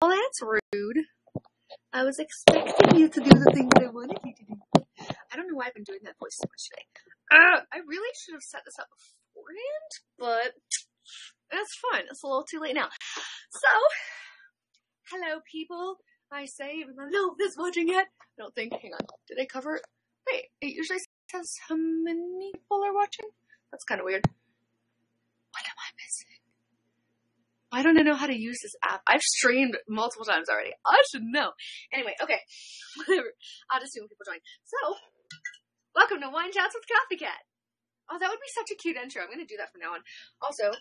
Oh, that's rude. I was expecting you to do the thing that I wanted you to do. I don't know why I've been doing that voice so much today. I really should have set this up beforehand, but that's fine. It's a little too late now. So, hello people. I say, even though no one's watching yet. I don't think. Hang on. Did I cover it? Wait, it usually says how many people are watching? That's kind of weird. What am I missing? Why don't I know how to use this app? I've streamed multiple times already. I should know. Anyway, okay. Whatever. I'll just see when people join. So, welcome to Wine Chats with CoffeeCat. Oh, that would be such a cute intro. I'm going to do that from now on. Also,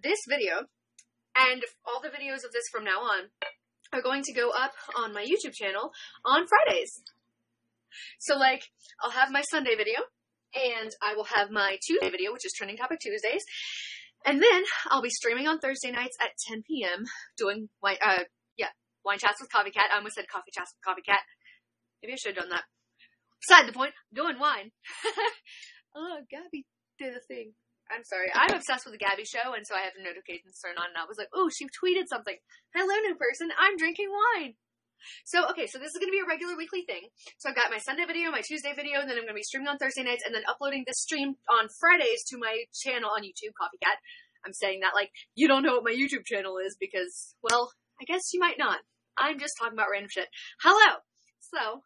this video and all the videos of this from now on are going to go up on my YouTube channel on Fridays. So, like, I'll have my Sunday video, and I will have my Tuesday video, which is Trending Topic Tuesdays. And then I'll be streaming on Thursday nights at 10 p.m. doing Wine Chats with CoffeeCat. I almost said Coffee Chats with CoffeeCat. Maybe I should have done that. Beside the point, doing wine. Oh, Gabby did a thing. I'm sorry. I'm obsessed with TheGabbieShow, and so I have the notifications turned on, and I was like, oh, she tweeted something. Hello, new person. I'm drinking wine. So, okay, so this is going to be a regular weekly thing. So I've got my Sunday video, my Tuesday video, and then I'm going to be streaming on Thursday nights, and then uploading this stream on Fridays to my channel on YouTube, CoffeeCat. I'm saying that like, you don't know what my YouTube channel is because, well, I guess you might not. I'm just talking about random shit. Hello! So,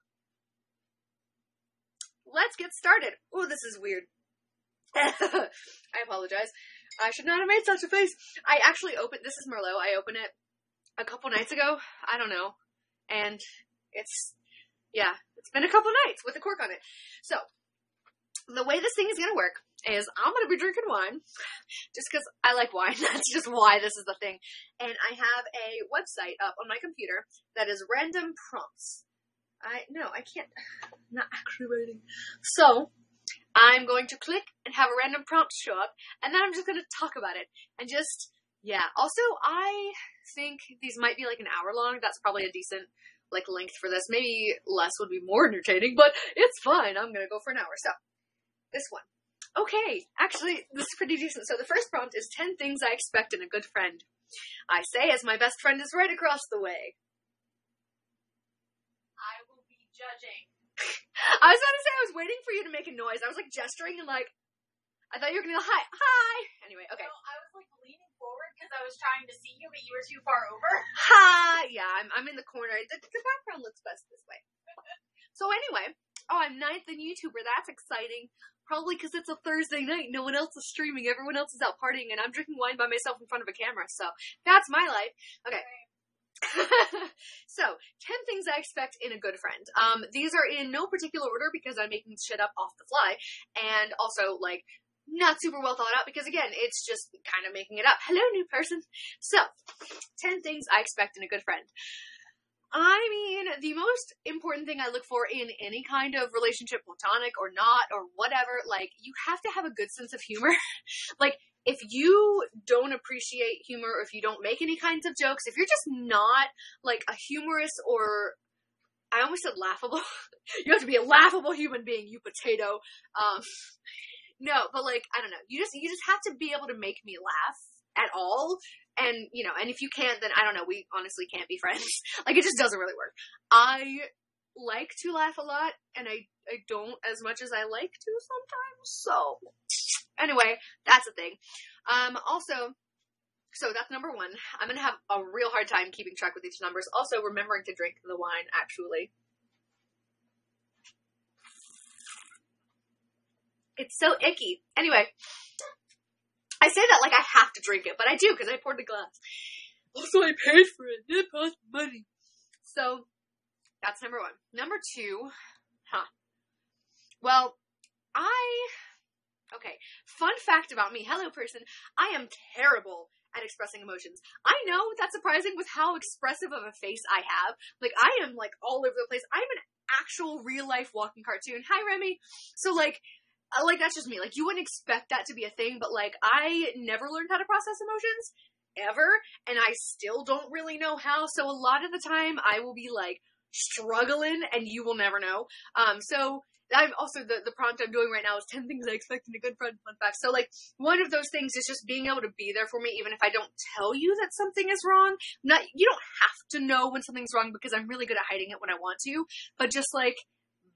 let's get started. Oh, this is weird. I apologize. I should not have made such a face. I actually opened, this is Merlot, I opened it a couple nights ago. I don't know. And it's been a couple nights with a cork on it. So, the way this thing is going to work is I'm going to be drinking wine just because I like wine. That's just why this is the thing. And I have a website up on my computer that is random prompts. I can't. I'm not actually writing. So, I'm going to click and have a random prompt show up, and then I'm just going to talk about it. And just, yeah. Also, I think these might be like an hour long. That's probably a decent like length for this. Maybe less would be more entertaining, but it's fine. I'm gonna go for an hour. So, this one. Okay, actually, this is pretty decent. So the first prompt is 10 things I expect in a good friend. I say as my best friend is right across the way. I will be judging. I was about to say I was waiting for you to make a noise. I was like gesturing and like, I thought you were gonna go, hi. Anyway, okay. No, I was like leaning forward because I was trying to see you, but you were too far over. Hi! Yeah, I'm in the corner. The background looks best this way. So anyway, I'm 9th in YouTuber. That's exciting. Probably because it's a Thursday night. No one else is streaming. Everyone else is out partying, and I'm drinking wine by myself in front of a camera. So that's my life. Okay. So, 10 things I expect in a good friend. These are in no particular order because I'm making shit up off the fly. And also, like, not super well thought out because, again, it's just kind of making it up. Hello, new person. So, 10 things I expect in a good friend. I mean, the most important thing I look for in any kind of relationship, platonic or not, or whatever, like, you have to have a good sense of humor. Like, if you don't appreciate humor, or if you don't make any kinds of jokes, if you're just not, like, a humorous or, I almost said laughable. You have to be a laughable human being, you potato. No, but like, I don't know. You just have to be able to make me laugh at all. And, you know, and if you can't, then I don't know, we honestly can't be friends. Like, it just doesn't really work. I like to laugh a lot, and I don't as much as I like to sometimes. So, anyway, that's the thing. Also, so that's number 1. I'm gonna have a real hard time keeping track with these numbers. Also, remembering to drink the wine, actually. It's so icky. Anyway, I say that like I have to drink it, but I do because I poured the glass. Also, I paid for it. It cost money. So, that's number 1. Number 2, well, okay, fun fact about me. Hello, person. I am terrible at expressing emotions. I know that's surprising with how expressive of a face I have. Like, I am, like, all over the place. I'm an actual real-life walking cartoon. Hi, Remy. So, like, that's just me. Like, you wouldn't expect that to be a thing, but, like, I never learned how to process emotions, ever, and I still don't really know how, so a lot of the time, I will be, like, struggling, and you will never know. So, I'm also, the prompt I'm doing right now is 10 things I expect in a good friend, fun fact. So, like, one of those things is just being able to be there for me, even if I don't tell you that something is wrong. You don't have to know when something's wrong, because I'm really good at hiding it when I want to, but just, like,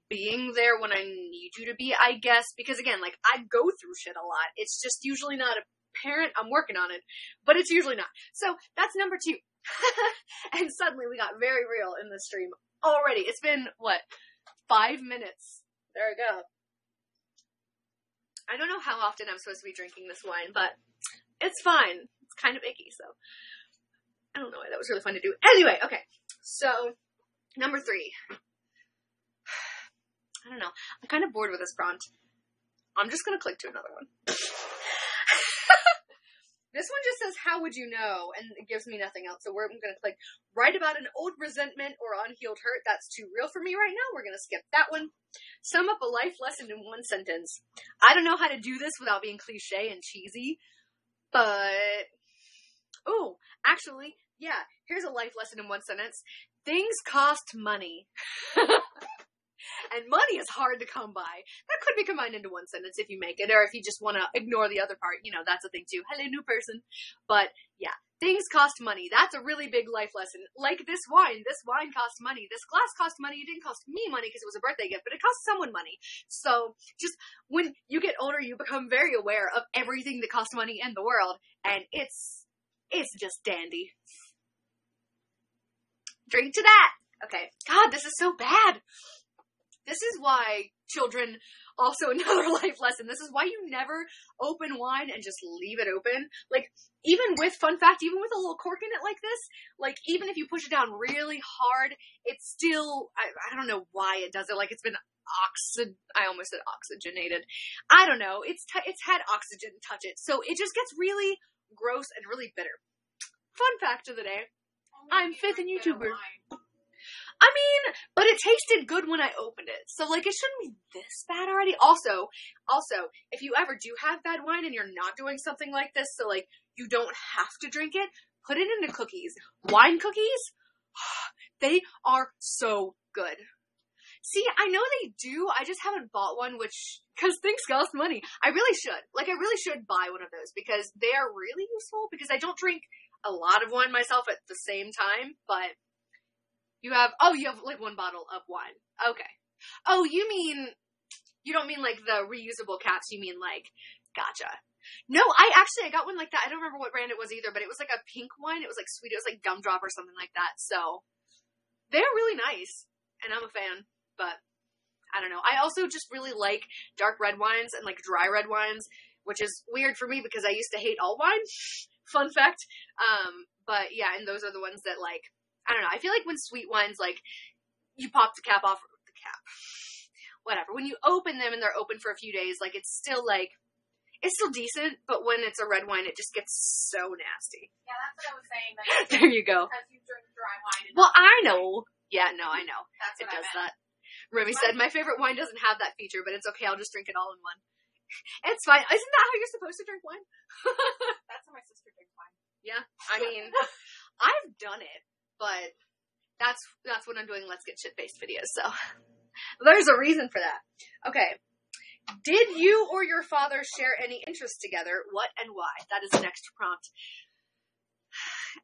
being there when I need you to be, I guess, because, again, like, I go through shit a lot. It's just usually not apparent. I'm working on it, but it's usually not. So, that's number 2. And suddenly we got very real in this stream already. It's been, 5 minutes. There we go. I don't know how often I'm supposed to be drinking this wine, but it's fine. It's kind of icky, so I don't know why that was really fun to do. Anyway, okay. So, number 3. I don't know. I'm kind of bored with this prompt. I'm just going to click to another one. This one just says, how would you know? And it gives me nothing else. So I'm going to click, write about an old resentment or unhealed hurt. That's too real for me right now. We're going to skip that one. Sum up a life lesson in one sentence. I don't know how to do this without being cliche and cheesy. But, actually, yeah. Here's a life lesson in one sentence. Things cost money. And money is hard to come by. That could be combined into one sentence if you make it, or if you just want to ignore the other part, that's a thing too. Hello, new person. But, yeah, things cost money. That's a really big life lesson. Like this wine. This wine cost money. This glass cost money. It didn't cost me money because it was a birthday gift, but it cost someone money. So, just when you get older, you become very aware of everything that costs money in the world, and it's just dandy. Drink to that. Okay. God, this is so bad. This is why children, also another life lesson, this is why you never open wine and just leave it open. Like, even with, fun fact, even with a little cork in it like this, like, even if you push it down really hard, it's still, I don't know why it does it, like it's been I almost said oxygenated. I don't know, it's had oxygen touch it, so it just gets really gross and really bitter. Fun fact of the day, I'm fifth in YouTuber. I mean, but it tasted good when I opened it. So, like, it shouldn't be this bad already. Also, if you ever do have bad wine and you're not doing something like this, so, like, you don't have to drink it, put it into cookies. Wine cookies? They are so good. See, I know they do. I just haven't bought one, because things cost money. I really should. Like, I really should buy one of those, because they are really useful, because I don't drink a lot of wine myself at the same time, but you have like one bottle of wine. Okay. Oh, you don't mean like the reusable caps, you mean like, gotcha. No, I got one like that. I don't remember what brand it was either, but it was like a pink wine. It was like sweet. It was like Gumdrop or something like that. So, they're really nice, and I'm a fan, but I don't know. I also just really like dark red wines and like dry red wines, which is weird for me because I used to hate all wine. Fun fact. But yeah, and those are the ones that, like, I don't know. I feel like when sweet wines, like, you pop the cap off, whatever. When you open them and they're open for a few days, like, it's still decent, but when it's a red wine, it just gets so nasty. Yeah, that's what I was saying. There you go. Because you drink dry wine. Well, I know. Yeah, no, I know. That's what it does I meant. that. Remy said, my favorite wine doesn't have that feature, but it's okay. I'll just drink it all in one. It's fine. Isn't that how you're supposed to drink wine? That's how my sister drinks wine. Yeah, I mean, I've done it. But that's what I'm doing Let's Get Shit-Faced videos, so there's a reason for that. Okay. Did you or your father share any interests together? What and why? That is the next prompt.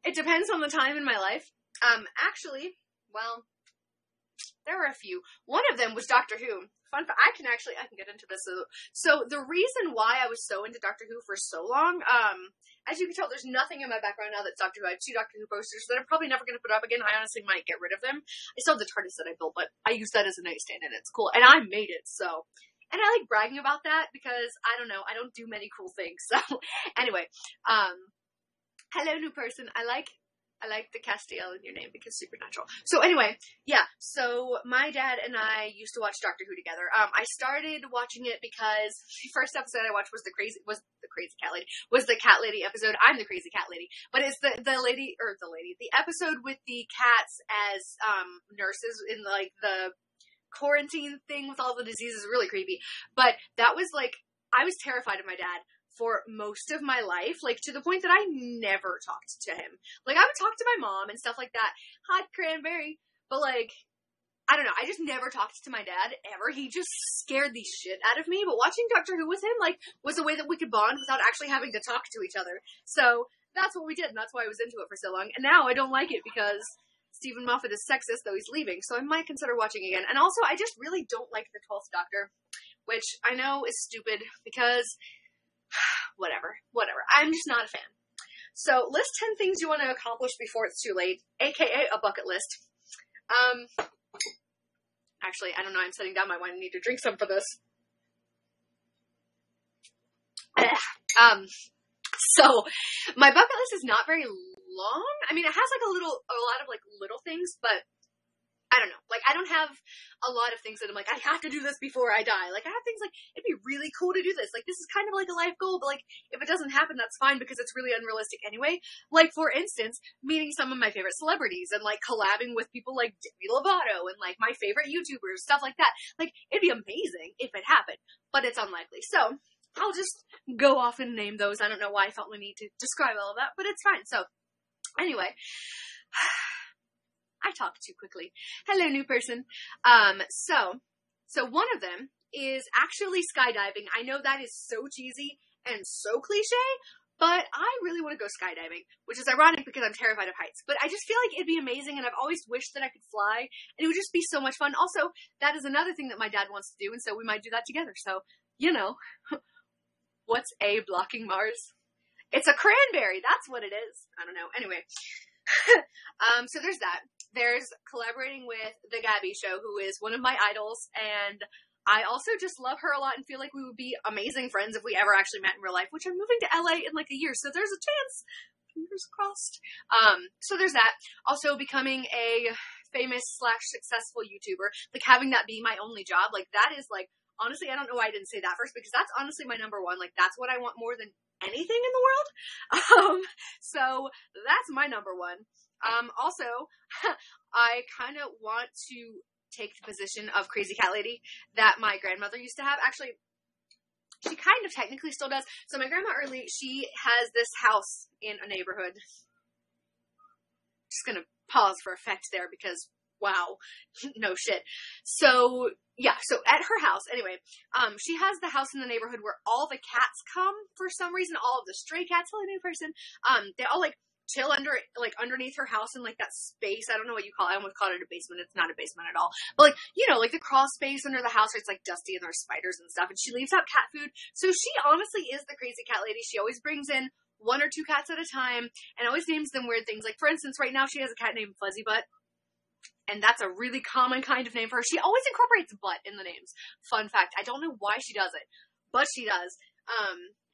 It depends on the time in my life. Actually, well, there were a few. One of them was Doctor Who. Fun fact, I can get into this. So the reason why I was so into Doctor Who for so long, as you can tell, there's nothing in my background now that's Doctor Who. I have 2 Doctor Who posters that I'm probably never going to put up again. I honestly might get rid of them. I still have the TARDIS that I built, but I use that as a nightstand, and it's cool. And I made it, so. And I like bragging about that because, I don't know, I don't do many cool things. So, anyway, hello, new person. I like the Castiel in your name because supernatural. So anyway, yeah, so my dad and I used to watch Doctor Who together. I started watching it because the first episode I watched was the Cat Lady episode. I'm the Crazy Cat Lady. But it's the episode with the cats as nurses in like the quarantine thing with all the diseases, really creepy. But that was like, I was terrified of my dad for most of my life, like, to the point that I never talked to him. Like, I would talk to my mom and stuff like that. Hot cranberry. But, like, I don't know. I just never talked to my dad ever. He just scared the shit out of me. But watching Doctor Who with him, like, was a way that we could bond without actually having to talk to each other. So that's what we did, and that's why I was into it for so long. And now I don't like it because Stephen Moffat is sexist, though he's leaving. So I might consider watching again. And also, I just really don't like the 12th Doctor, which I know is stupid because whatever. I'm just not a fan. So list 10 things you want to accomplish before it's too late, aka a bucket list. Actually, I don't know. I'm setting down my wine. I need to drink some for this. So my bucket list is not very long. I mean, it has like a lot of like little things, but I don't know. Like, I don't have a lot of things that I'm like, I have to do this before I die. Like, I have things like, it'd be really cool to do this. Like, this is kind of like a life goal, but like, if it doesn't happen, that's fine because it's really unrealistic anyway. Like, for instance, meeting some of my favorite celebrities and like collabing with people like Demi Lovato and like my favorite YouTubers, stuff like that. Like, it'd be amazing if it happened, but it's unlikely. So, I'll just go off and name those. I don't know why I felt the need to describe all of that, but it's fine. So, anyway. I talk too quickly. Hello, new person. So one of them is actually skydiving. I know that is so cheesy and so cliche, but I really want to go skydiving, which is ironic because I'm terrified of heights. But I just feel like it'd be amazing, and I've always wished that I could fly, and it would just be so much fun. Also, that is another thing that my dad wants to do, and so we might do that together. So, you know, what's A blocking Mars? It's a cranberry. That's what it is. I don't know. Anyway. So there's that. There's collaborating with TheGabbieShow, who is one of my idols, and I also just love her a lot and feel like we would be amazing friends if we ever actually met in real life, which I'm moving to LA in like a year, so there's a chance. Fingers crossed. So there's that. Also becoming a famous/successful YouTuber, like having that be my only job, like that is like, honestly, I don't know why I didn't say that first, because that's honestly my number one. Like, that's what I want more than anything in the world. So that's my number one. Also, I kind of want to take the position of Crazy Cat Lady that my grandmother used to have. Actually, she kind of technically still does. So my grandma Early, she has this house in a neighborhood. Just gonna pause for effect there because, wow, no shit. So, yeah, so at her house, anyway, she has the house in the neighborhood where all the cats come for some reason, all of the stray cats, hello new person, they all, like, chill underneath her house in, like, that space. I don't know what you call it. I almost called it a basement. It's not a basement at all. But, like, you know, like, the crawl space under the house where it's, like, dusty and there's spiders and stuff, and she leaves out cat food. So she honestly is the Crazy Cat Lady. She always brings in 1 or 2 cats at a time, and always names them weird things. Like, for instance, right now she has a cat named Fuzzy Butt, and that's a really common kind of name for her. She always incorporates butt in the names. Fun fact. I don't know why she does it, but she does.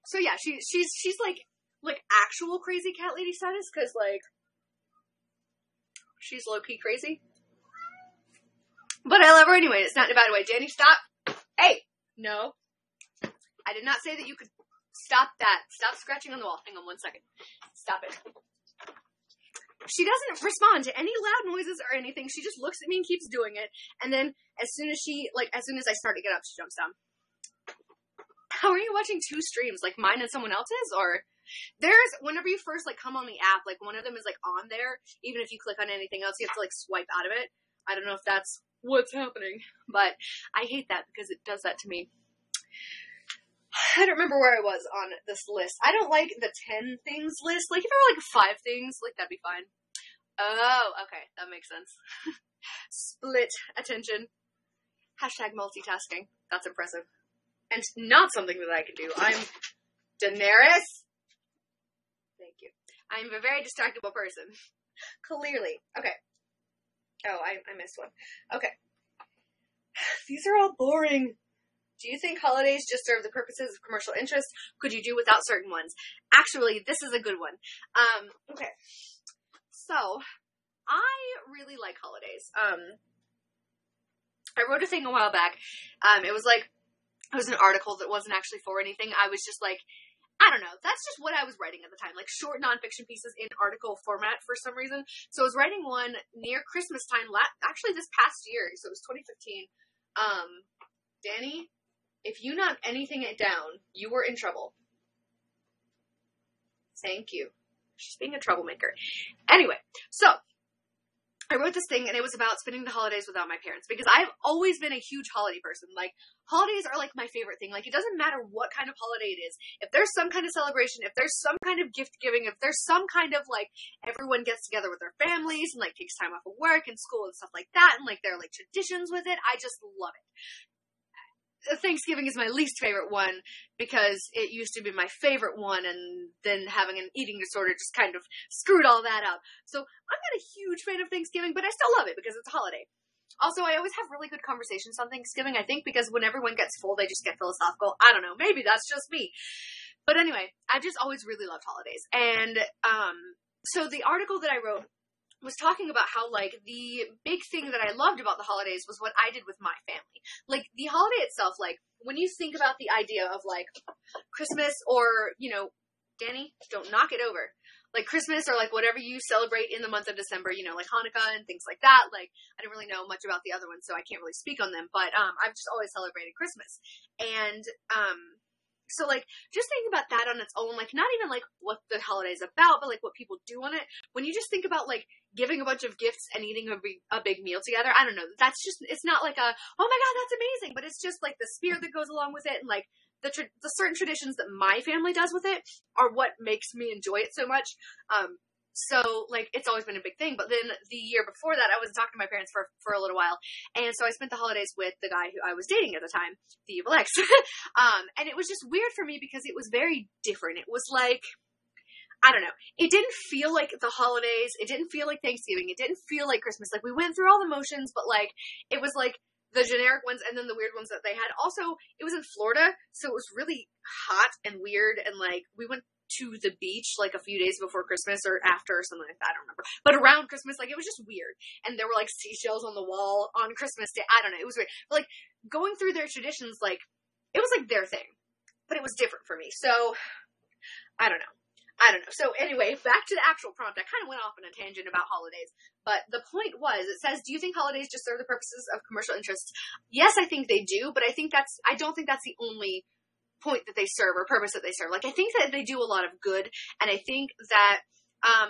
So yeah, she's like actual Crazy Cat Lady status, because, like, she's low-key crazy. But I love her anyway. It's not in a bad way. Danny, stop. Hey! No. I did not say that you could stop that. Stop scratching on the wall. Hang on 1 second. Stop it. She doesn't respond to any loud noises or anything. She just looks at me and keeps doing it. And then as soon as I start to get up, she jumps down. How are you watching 2 streams? Like mine and someone else's? Or there's, whenever you first like come on the app, like one of them is like on there. Even if you click on anything else, you have to like swipe out of it. I don't know if that's what's happening, but I hate that because it does that to me. I don't remember where I was on this list. I don't like the 10 things list. Like, if there were, like, 5 things, like, that'd be fine. Oh, okay. That makes sense. Split attention. Hashtag multitasking. That's impressive. And not something that I can do. I'm Daenerys. Thank you. I'm a very distractible person. Clearly. Okay. Oh, I missed one. Okay. These are all boring. Do you think holidays just serve the purposes of commercial interest? Could you do without certain ones? Actually, this is a good one. Okay. So, I really like holidays. I wrote a thing a while back. It was an article that wasn't actually for anything. I was just like, I don't know. That's just what I was writing at the time. Like short nonfiction pieces in article format for some reason. So I was writing one near Christmas time, actually this past year. So it was 2015. Danny, if you knock anything down, you were in trouble. Thank you. She's being a troublemaker. Anyway, so I wrote this thing, and it was about spending the holidays without my parents, because I've always been a huge holiday person. Like, holidays are, like, my favorite thing. Like, it doesn't matter what kind of holiday it is. If there's some kind of celebration, if there's some kind of gift giving, if there's some kind of, like, everyone gets together with their families and, like, takes time off of work and school and stuff like that, and, like, there are, like, traditions with it, I just love it. Thanksgiving is my least favorite one, because it used to be my favorite one, and then having an eating disorder just kind of screwed all that up. So I'm not a huge fan of Thanksgiving, but I still love it because it's a holiday. Also, I always have really good conversations on Thanksgiving, I think, because when everyone gets full, they just get philosophical. I don't know, maybe that's just me. But anyway, I've just always really loved holidays. And so the article that I wrote was talking about how, like, the big thing that I loved about the holidays was what I did with my family. Like, the holiday itself, like, when you think about the idea of, like, Christmas or, you know, Danny, don't knock it over. Like, Christmas or, like, whatever you celebrate in the month of December, you know, like Hanukkah and things like that. Like, I don't really know much about the other ones, so I can't really speak on them. But I've just always celebrated Christmas. And so, like, just thinking about that on its own, like, not even, like, what the holiday's about, but, like, what people do on it. When you just think about, like, giving a bunch of gifts and eating a big meal together, I don't know. That's just, it's not like a, oh my God, that's amazing. But it's just, like, the spirit that goes along with it, and, like, the certain traditions that my family does with it are what makes me enjoy it so much. So, like, it's always been a big thing. But then the year before that, I was talking to my parents for a little while. And so I spent the holidays with the guy who I was dating at the time, the evil ex. And it was just weird for me because it was very different. It was like, I don't know. It didn't feel like the holidays. It didn't feel like Thanksgiving. It didn't feel like Christmas. Like, we went through all the motions, but, like, it was like the generic ones and then the weird ones that they had. Also, it was in Florida, so it was really hot and weird. And, like, we went to the beach like a few days before Christmas or after or something like that. I don't remember. But around Christmas, like, it was just weird. And there were, like, seashells on the wall on Christmas Day. I don't know. It was weird. But, like, going through their traditions, like, it was like their thing. But it was different for me. So, I don't know. So anyway, back to the actual prompt. I kind of went off on a tangent about holidays. But the point was, it says, do you think holidays just serve the purposes of commercial interests? Yes, I think they do. But I don't think that's the only point that they serve or purpose that they serve. Like, I think that they do a lot of good, and I think that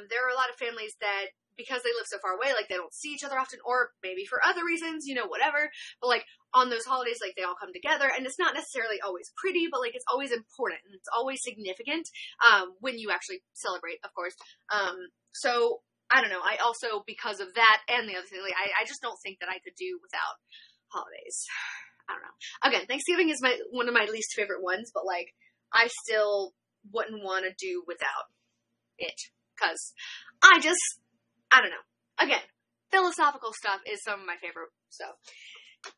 there are a lot of families that, because they live so far away, like, they don't see each other often, or maybe for other reasons, you know, whatever, but, like, on those holidays, like, they all come together, and it's not necessarily always pretty, but, like, it's always important, and it's always significant when you actually celebrate, of course. So I don't know, I also, because of that and the other thing, like, I just don't think that I could do without holidays. I don't know. Again, Thanksgiving is one of my least favorite ones, but, like, I still wouldn't want to do without it, because I don't know. Again, philosophical stuff is some of my favorite stuff.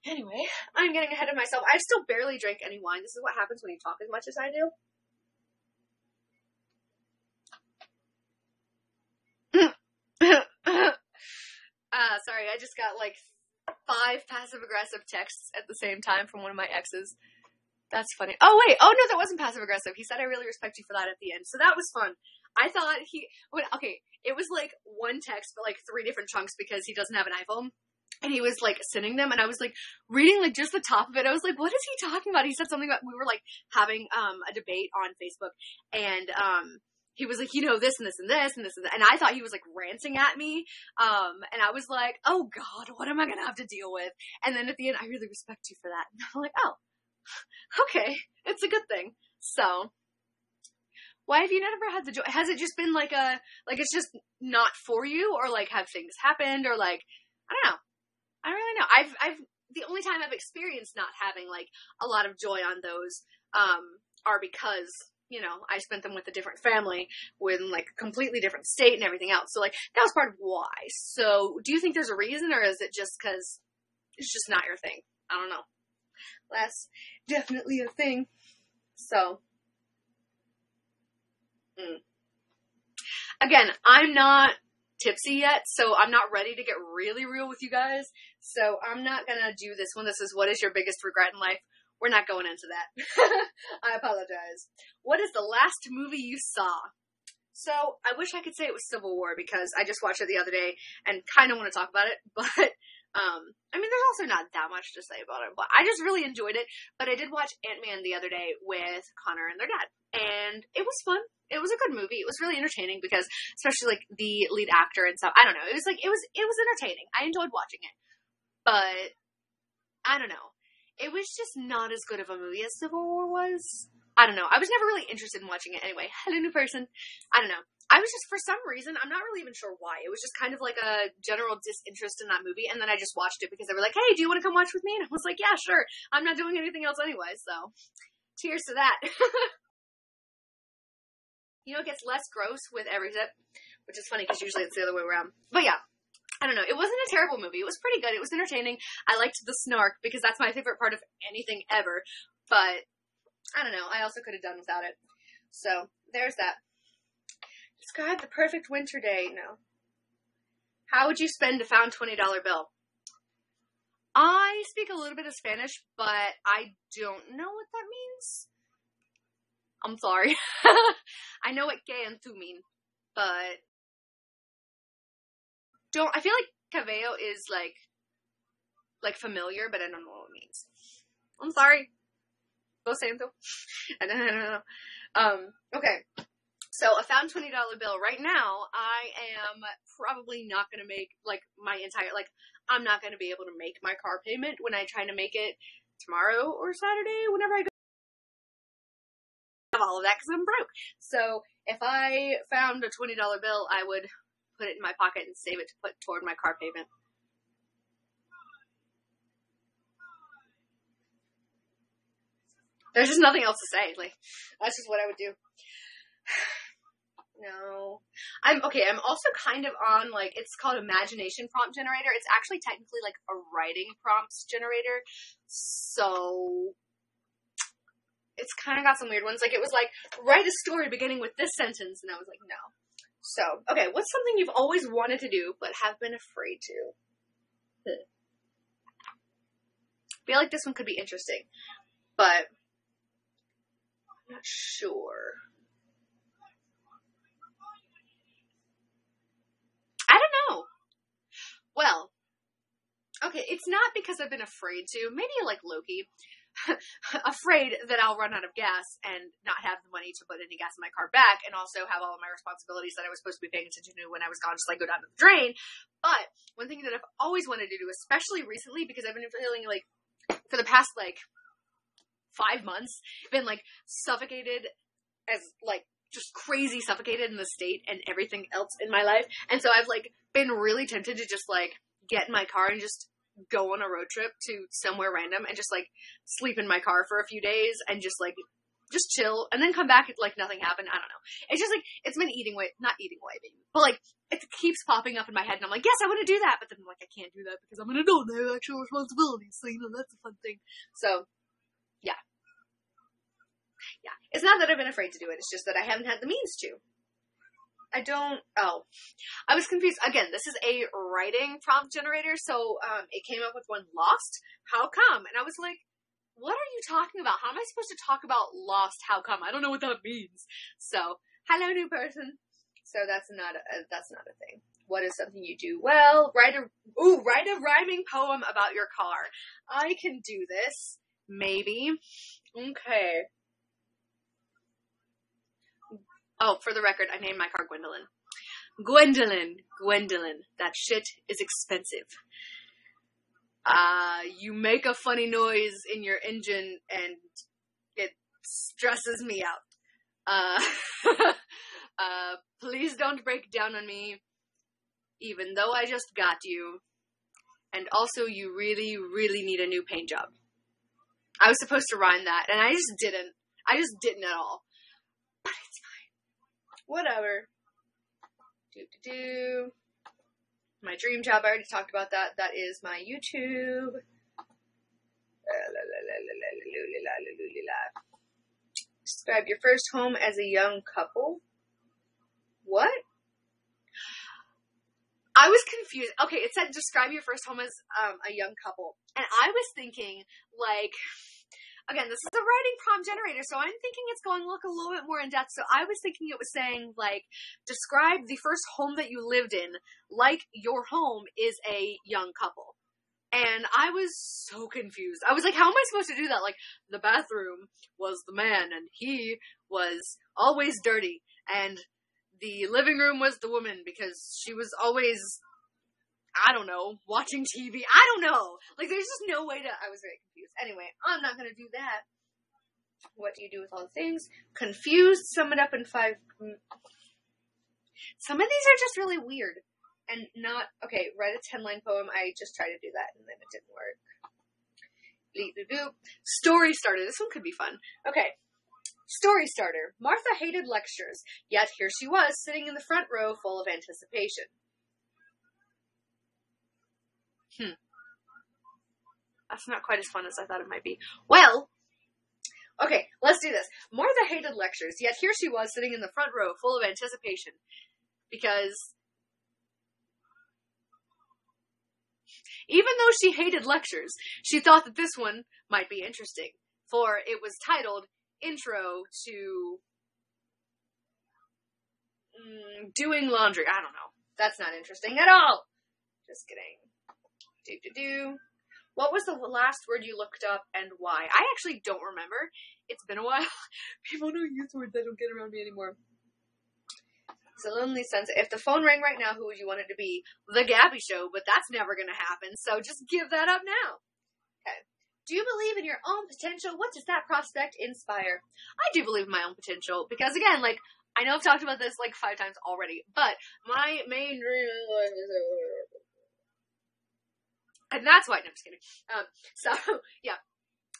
Anyway, I'm getting ahead of myself. I still barely drink any wine. This is what happens when you talk as much as I do. Sorry, I just got, like, 5 passive-aggressive texts at the same time from one of my exes. That's funny. Oh, wait. Oh, no, that wasn't passive-aggressive. He said, I really respect you for that at the end. So that was fun. I thought it was, like, one text, but, like, 3 different chunks because he doesn't have an iPhone. And he was, like, sending them, and I was, like, reading, like, just the top of it. I was like, what is he talking about? He said something about, we were, like, having a debate on Facebook, and he was like, you know, this and this and this and this and that. And I thought he was, like, ranting at me. And I was like, oh, God, what am I going to have to deal with? And then at the end, I really respect you for that. And I'm like, oh, okay. It's a good thing. So, why have you never had the joy? Has it just been, like, it's just not for you? Or, like, have things happened? Or, like, I don't know. I don't really know. The only time I've experienced not having, like, a lot of joy on those, are because, you know, I spent them with a different family, with, like, a completely different state and everything else. So, like, that was part of why. So, do you think there's a reason, or is it just because it's just not your thing? I don't know. That's definitely a thing. So, Again, I'm not tipsy yet, so I'm not ready to get really real with you guys. So, I'm not gonna do this one. This is, what is your biggest regret in life? We're not going into that. I apologize. What is the last movie you saw? So, I wish I could say it was Civil War, because I just watched it the other day and kind of want to talk about it, but, I mean, there's also not that much to say about it, but I just really enjoyed it. But I did watch Ant-Man the other day with Connor and their dad, and it was fun. it was a good movie. It was really entertaining because, especially, like, the lead actor and stuff, I don't know. It was, like, it was entertaining. I enjoyed watching it. But, I don't know. It was just not as good of a movie as Civil War was. I don't know. I was never really interested in watching it anyway. Hello, new person. I don't know. I was just, for some reason, I'm not really even sure why. It was just kind of like a general disinterest in that movie, and then I just watched it because they were like, hey, do you want to come watch with me? And I was like, yeah, sure. I'm not doing anything else anyway, so cheers to that. You know, it gets less gross with every sip, which is funny because usually it's the other way around. But yeah, I don't know. It wasn't a terrible movie. It was pretty good. It was entertaining. I liked the snark because that's my favorite part of anything ever, but I don't know. I also could have done without it. So, there's that. Describe the perfect winter day. No. How would you spend a found $20 bill? I speak a little bit of Spanish, but I don't know what that means. I'm sorry. I know what que and tu mean, but I feel like cabello is like familiar, but I don't know what it means. I'm sorry. Lo siento. I don't know. Okay. So, a found $20 bill. Right now, I am probably not going to make, like, I'm not going to be able to make my car payment when I try to make it tomorrow or Saturday, whenever I go. Have all of that because I'm broke. So, if I found a $20 bill, I would put it in my pocket and save it to put toward my car payment. There's just nothing else to say. Like, that's just what I would do. No. I'm also kind of on, like, it's called Imagination Prompt Generator. It's actually technically, like, a writing prompts generator. So, it's kind of got some weird ones. Like, it was like, write a story beginning with this sentence. And I was like, no. So, okay, what's something you've always wanted to do but have been afraid to? I feel like this one could be interesting. But I'm not sure. I don't know. Well, okay, it's not because I've been afraid to. Maybe like Loki. Afraid that I'll run out of gas and not have the money to put any gas in my car back, and also have all of my responsibilities that I was supposed to be paying attention to when I was gone just like go down the drain. But one thing that I've always wanted to do, especially recently, because I've been feeling like for the past like 5 months, been like suffocated as like just crazy suffocated in the state and everything else in my life. And so I've like been really tempted to just like get in my car and just go on a road trip to somewhere random and just like sleep in my car for a few days and just chill and then come back like nothing happened. I don't know. It's just like, it's been not eating away, baby. But like, it keeps popping up in my head and I'm like, yes, I want to do that. But then I'm like, I can't do that because I'm an adult and I have actual responsibilities. So, you know, that's a fun thing. So, yeah. Yeah. It's not that I've been afraid to do it. It's just that I haven't had the means to. I was confused. Again, this is a writing prompt generator, so it came up with one, Lost, how come? And I was like, what are you talking about? How am I supposed to talk about Lost, how come? I don't know what that means. So, hello, new person. So that's not a thing. What is something you do? Well, write a rhyming poem about your car. I can do this. Maybe. Okay. Oh, for the record, I named my car Gwendolyn. Gwendolyn. That shit is expensive. You make a funny noise in your engine and it stresses me out. Please don't break down on me, even though I just got you. And also, you really, really need a new paint job. I was supposed to rhyme that, and I just didn't. At all. But it's fine. Whatever. My dream job, I already talked about that. That is my YouTube. Describe your first home as a young couple. What? I was confused. Okay, it said describe your first home as a young couple. And I was thinking, like, again, this is a writing prompt generator, so I'm thinking it's going to look a little bit more in depth. So I was thinking it was saying, like, describe the first home that you lived in like your home is a young couple. And I was so confused. I was like, how am I supposed to do that? Like, the bathroom was the man, and he was always dirty. And the living room was the woman because she was always, I don't know, watching TV. I don't know. Like, there's just no way to, I was very confused. Anyway, I'm not going to do that. What do you do with all the things? Confused, sum it up in 5. Some of these are just really weird. And not, okay, write a 10-line poem. I just tried to do that and then it didn't work. Bleep, boop, boop. Story starter. This one could be fun. Okay. Story starter. Martha hated lectures, yet here she was, sitting in the front row full of anticipation. That's not quite as fun as I thought it might be. Well, okay, let's do this. Martha hated lectures, yet here she was, sitting in the front row full of anticipation. Because even though she hated lectures, she thought that this one might be interesting, for it was titled Intro to Doing Laundry. I don't know. That's not interesting at all. Just kidding. What was the last word you looked up and why? I actually don't remember. It's been a while. People don't use words that don't get around me anymore. It's a lonely sense. If the phone rang right now, who would you want it to be? The Gabbie Show, but that's never going to happen, so just give that up now. Okay. Do you believe in your own potential? What does that prospect inspire? I do believe in my own potential, because again, like, I know I've talked about this like 5 times already, but my main dream is, and that's why, no, I'm just kidding. So, yeah.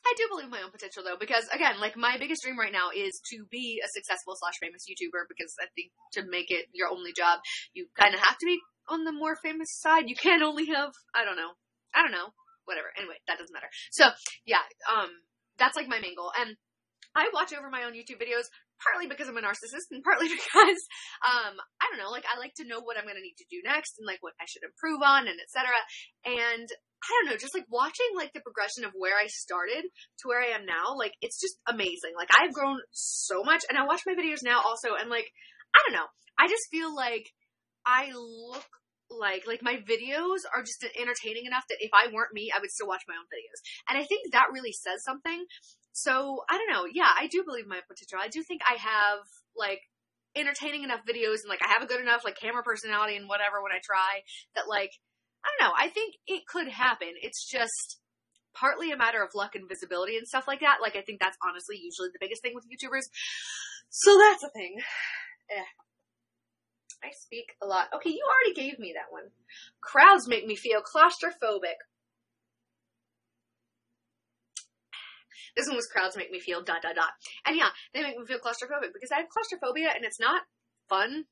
I do believe in my own potential, though, because, again, like, my biggest dream right now is to be a successful / famous YouTuber, because I think to make it your only job, you kind of have to be on the more famous side. You can't only have, I don't know, whatever. Anyway, that doesn't matter. So, yeah, that's, like, my main goal. And I watch over my own YouTube videos, partly because I'm a narcissist, and partly because, I don't know, like, I like to know what I'm going to need to do next, and, like, what I should improve on, and et cetera. And I don't know, just, like, watching, like, the progression of where I started to where I am now, like, it's just amazing. Like, I've grown so much, and I watch my videos now also, and, like, I don't know, I just feel like I look like my videos are just entertaining enough that if I weren't me, I would still watch my own videos. And I think that really says something. So, I don't know, yeah, I do believe in my potential. I do think I have, like, entertaining enough videos, and, like, I have a good enough, like, camera personality and whatever when I try, that, like, I don't know, I think it could happen. It's just partly a matter of luck and visibility and stuff like that. Like, I think that's honestly usually the biggest thing with YouTubers. So that's a thing. I speak a lot. Okay, you already gave me that one. Crowds make me feel claustrophobic. This one was crowds make me feel ... And yeah, they make me feel claustrophobic because I have claustrophobia and it's not fun.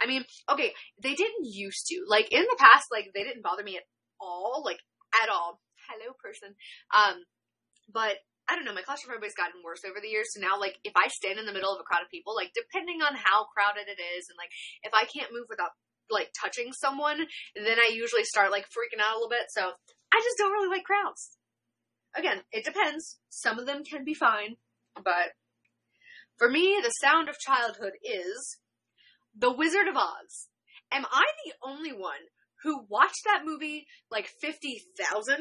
I mean, okay, they didn't used to. Like, in the past, like, they didn't bother me at all. Like, at all. Hello, person. But, I don't know, my claustrophobia has gotten worse over the years. So now, like, if I stand in the middle of a crowd of people, like, depending on how crowded it is, and, like, if I can't move without, like, touching someone, then I usually start, like, freaking out a little bit. So, I just don't really like crowds. Again, it depends. Some of them can be fine. But, for me, the sound of childhood is The Wizard of Oz. Am I the only one who watched that movie like 50,000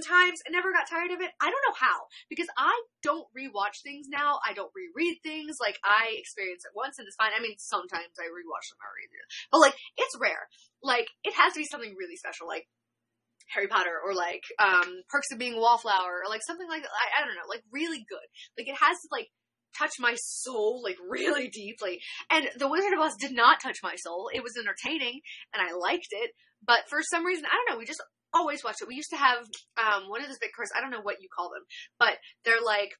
times and never got tired of it? I don't know how, because I don't rewatch things now. I don't reread things. Like, I experience it once and it's fine. I mean, sometimes I rewatch them or read them, but like, it's rare. Like, it has to be something really special, like Harry Potter, or like Perks of Being a Wallflower, or like something like that. I don't know, like really good. Like, it has to like touch my soul, like, really deeply. And The Wizard of Oz did not touch my soul. It was entertaining, and I liked it, but for some reason, I don't know, we just always watched it. We used to have, one of those big cars, I don't know what you call them, but they're like,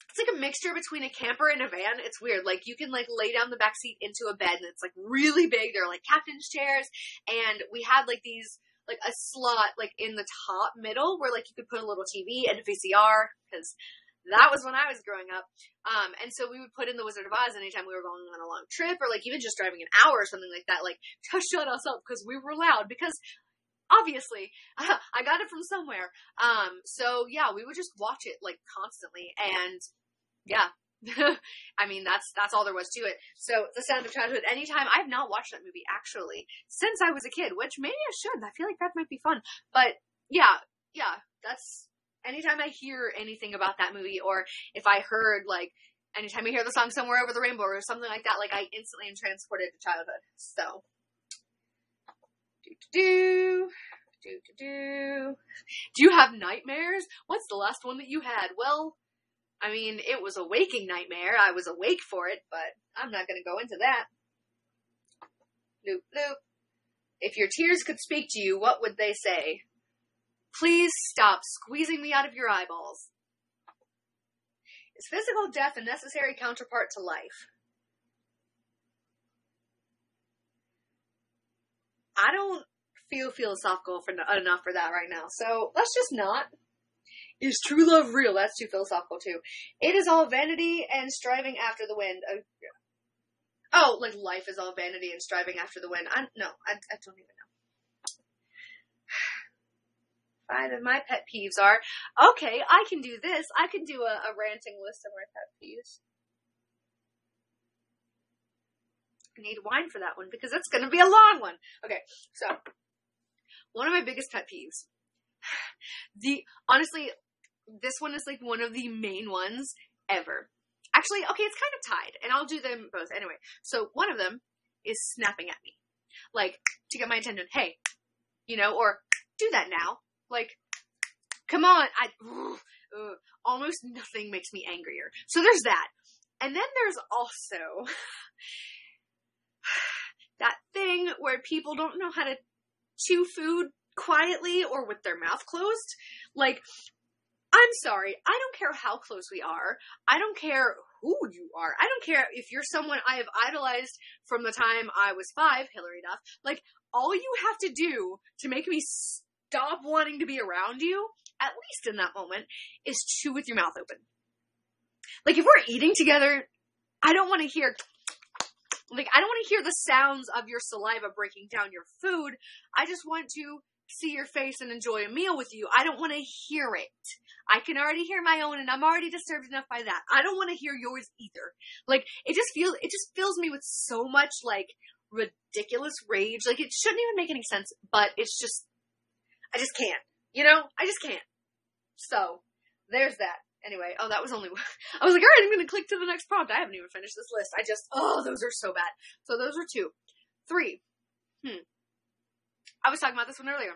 it's like a mixture between a camper and a van. It's weird. Like, you can, like, lay down the back seat into a bed, and it's, like, really big. They're, like, captain's chairs, and we had, like, these, like, a slot, like, in the top middle, where, like, you could put a little TV and a VCR, because that was when I was growing up. And so we would put in The Wizard of Oz anytime we were going on a long trip, or like even just driving an hour or something like that, like to shut us up because we were loud, because obviously I got it from somewhere. So yeah, we would just watch it like constantly, and yeah. I mean, that's all there was to it. So, The Sound of Childhood, anytime, I've not watched that movie actually since I was a kid, which maybe I should. I feel like that might be fun. But yeah, that's anytime I hear anything about that movie, or if I heard, like, anytime I hear the song Somewhere Over the Rainbow or something like that, like I instantly am transported to childhood. So, do you have nightmares? What's the last one that you had? Well, I mean, it was a waking nightmare. I was awake for it, but I'm not going to go into that. Loop, loop. If your tears could speak to you, what would they say? Please stop squeezing me out of your eyeballs. Is physical death a necessary counterpart to life? I don't feel philosophical enough for that right now, so let's just not. Is true love real? That's too philosophical too. It is all vanity and striving after the wind. Oh, like life is all vanity and striving after the wind. I don't even know. 5 of my pet peeves are, okay, I can do this. I can do a ranting list of my pet peeves. I need wine for that one because it's going to be a long one. Okay, so one of my biggest pet peeves. Honestly, this one is like one of the main ones ever. Actually, okay, it's kind of tied, and I'll do them both anyway. So one of them is snapping at me, like to get my attention. Hey, or do that now. Like, come on. Almost nothing makes me angrier. So there's that, and then there's also that thing where people don't know how to chew food quietly or with their mouth closed. Like, I'm sorry. I don't care how close we are. I don't care who you are. I don't care if you're someone I have idolized from the time I was 5, Hillary Duff. Like, all you have to do to make me stop wanting to be around you, at least in that moment, is chew with your mouth open. Like, if we're eating together, I don't want to hear the sounds of your saliva breaking down your food. I just want to see your face and enjoy a meal with you. I don't want to hear it. I can already hear my own, and I'm already disturbed enough by that. I don't want to hear yours either. Like, it just fills me with so much, like, ridiculous rage. Like, it shouldn't even make any sense, but it's just, I just can't. I just can't. So, there's that. Anyway, that was only one. I was like, alright, I'm gonna click to the next prompt. I haven't even finished this list. Those are so bad. So those are 2. 3. I was talking about this one earlier.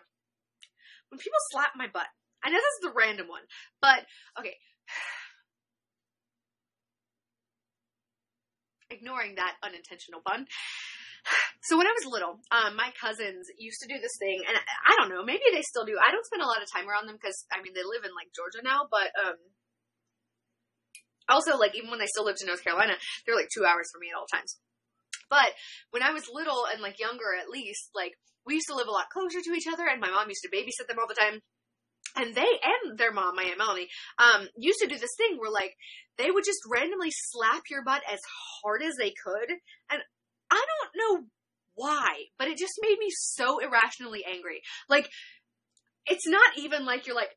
When people slap my butt. I know this is the random one, but, okay. Ignoring that unintentional pun. So when I was little, my cousins used to do this thing, and I don't know, maybe they still do. I don't spend a lot of time around them because, they live in, like, Georgia now, but, also, like, even when they still lived in North Carolina, they're, like, 2 hours from me at all times. But when I was little and, like, younger at least, like, we used to live a lot closer to each other, and my mom used to babysit them all the time. And they and their mom, my Aunt Melanie, used to do this thing where, like, they would just randomly slap your butt as hard as they could. And I don't know why, but it just made me so irrationally angry. Like, it's not even like you're like,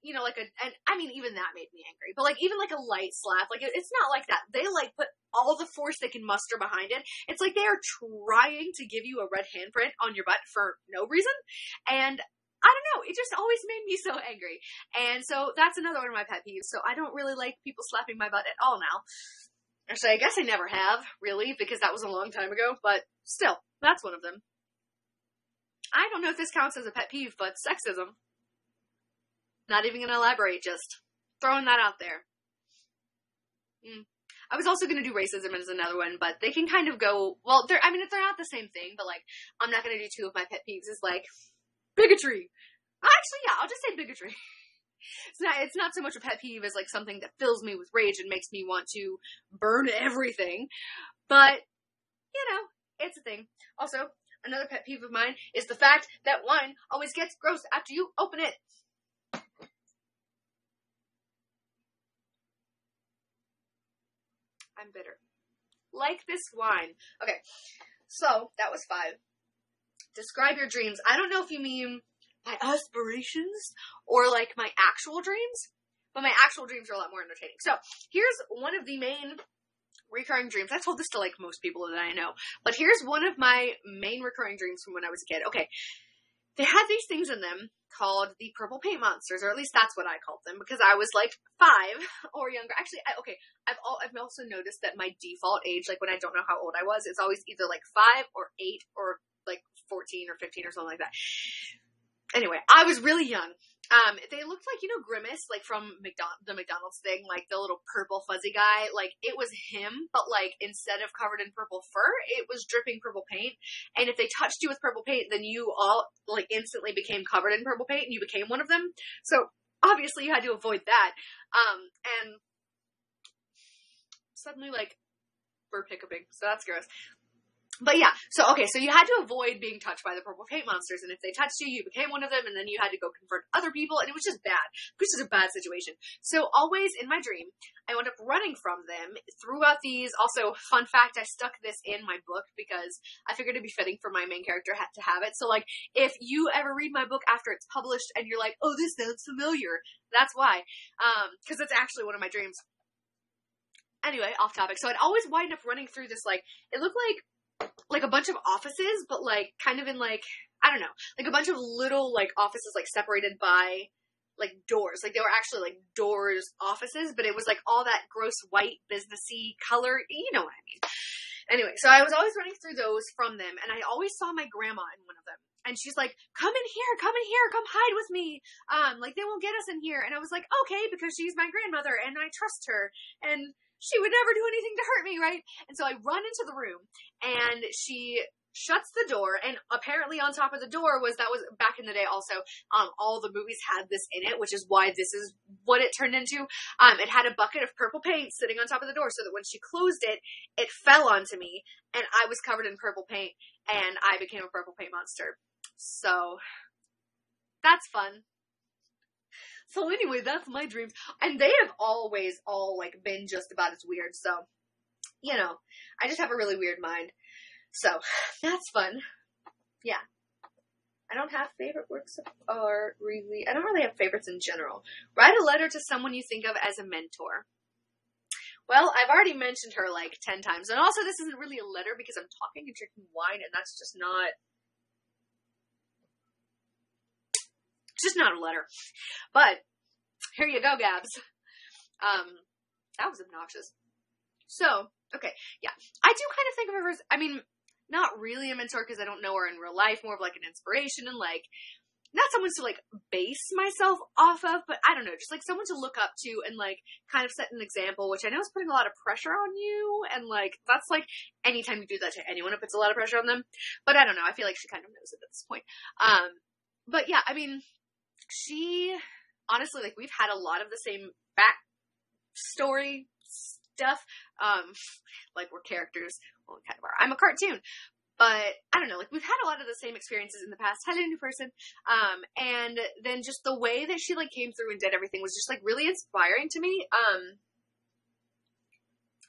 even that made me angry. But, like, even like a light slap, like, it's not like that. They, like, put all the force they can muster behind it. It's like they are trying to give you a red handprint on your butt for no reason. And I don't know, it just always made me so angry. And so that's another one of my pet peeves. So I don't really like people slapping my butt at all now. Actually, I guess I never have, really, because that was a long time ago. But still, that's one of them. I don't know if this counts as a pet peeve, but sexism. Not even going to elaborate, just throwing that out there. I was also going to do racism as another one, but they can kind of go, well, they're not the same thing, but, like, I'm not going to do 2 of my pet peeves. It's like, bigotry. Actually, yeah, I'll just say bigotry. It's not so much a pet peeve as, like, something that fills me with rage and makes me want to burn everything. But, it's a thing. Also, another pet peeve of mine is the fact that wine always gets gross after you open it. I'm bitter. Like this wine. Okay, so that was 5. Describe your dreams. I don't know if you mean my aspirations or, like, my actual dreams, but my actual dreams are a lot more entertaining. So here's one of the main recurring dreams. I told this to, like, most people that I know, but here's one of my main recurring dreams from when I was a kid. Okay, they had these things in them called the purple paint monsters, or at least that's what I called them, because I was like 5 or younger. Actually, I've also noticed that my default age, like when I don't know how old I was, it's always either like 5 or 8 or like 14 or 15 or something like that. Anyway, I was really young. They looked like, Grimace, like from the McDonald's thing, like the little purple fuzzy guy. Like, it was him, but like, instead of covered in purple fur, it was dripping purple paint. And if they touched you with purple paint, then you all, like, instantly became covered in purple paint, and you became one of them. So, obviously, you had to avoid that. And suddenly, like, we're hiccuping, so that's gross. But yeah, so you had to avoid being touched by the purple paint monsters, and if they touched you, you became one of them, and then you had to go confront other people, and it was just bad. It was just a bad situation. So always in my dream, I wound up running from them throughout these. Also, fun fact, I stuck this in my book because I figured it'd be fitting for my main character to have it. So like, if you ever read my book after it's published and you're like, oh, this sounds familiar, that's why. Because it's actually one of my dreams. Anyway, off topic. So I'd always wind up running through this, like, it looked like a bunch of offices, but like kind of in like, I don't know, like a bunch of little like offices like separated by like doors. Like they were actually like doors offices, but it was like all that gross white businessy color. You know what I mean? Anyway, so I was always running through those from them, and I always saw my grandma in one of them. And she's like, come in here, come hide with me. Like they won't get us in here. And I was like, okay, because she's my grandmother and I trust her. And she would never do anything to hurt me, right? And so I run into the room, and she shuts the door, and apparently on top of the door that was back in the day also, all the movies had this in it, which is why this is what it turned into. It had a bucket of purple paint sitting on top of the door, so that when she closed it, it fell onto me, and I was covered in purple paint, and I became a purple paint monster. So, that's fun. So anyway, that's my dreams. And they have always all, like, been just about as weird. So, I just have a really weird mind. So, that's fun. Yeah. I don't have favorite works of art, really. I don't really have favorites in general. Write a letter to someone you think of as a mentor. Well, I've already mentioned her, like, 10 times. And also, this isn't really a letter because I'm talking and drinking wine, and that's just not a letter. But here you go, Gabs. That was obnoxious. So, okay, yeah. I do kind of think of her as, I mean, not really a mentor because I don't know her in real life, more of like an inspiration and like, not someone to like base myself off of, but I don't know, just like someone to look up to and like kind of set an example, which I know is putting a lot of pressure on you, and like, that's like, anytime you do that to anyone, it puts a lot of pressure on them. But I don't know, I feel like she kind of knows it at this point. But yeah, I mean, she, honestly, like, we've had a lot of the same backstory stuff. Like, we're characters. Well, we kind of are. I'm a cartoon. But, I don't know, like, we've had a lot of the same experiences in the past. Hello, new person. And then just the way that she, like, came through and did everything was just, like, really inspiring to me.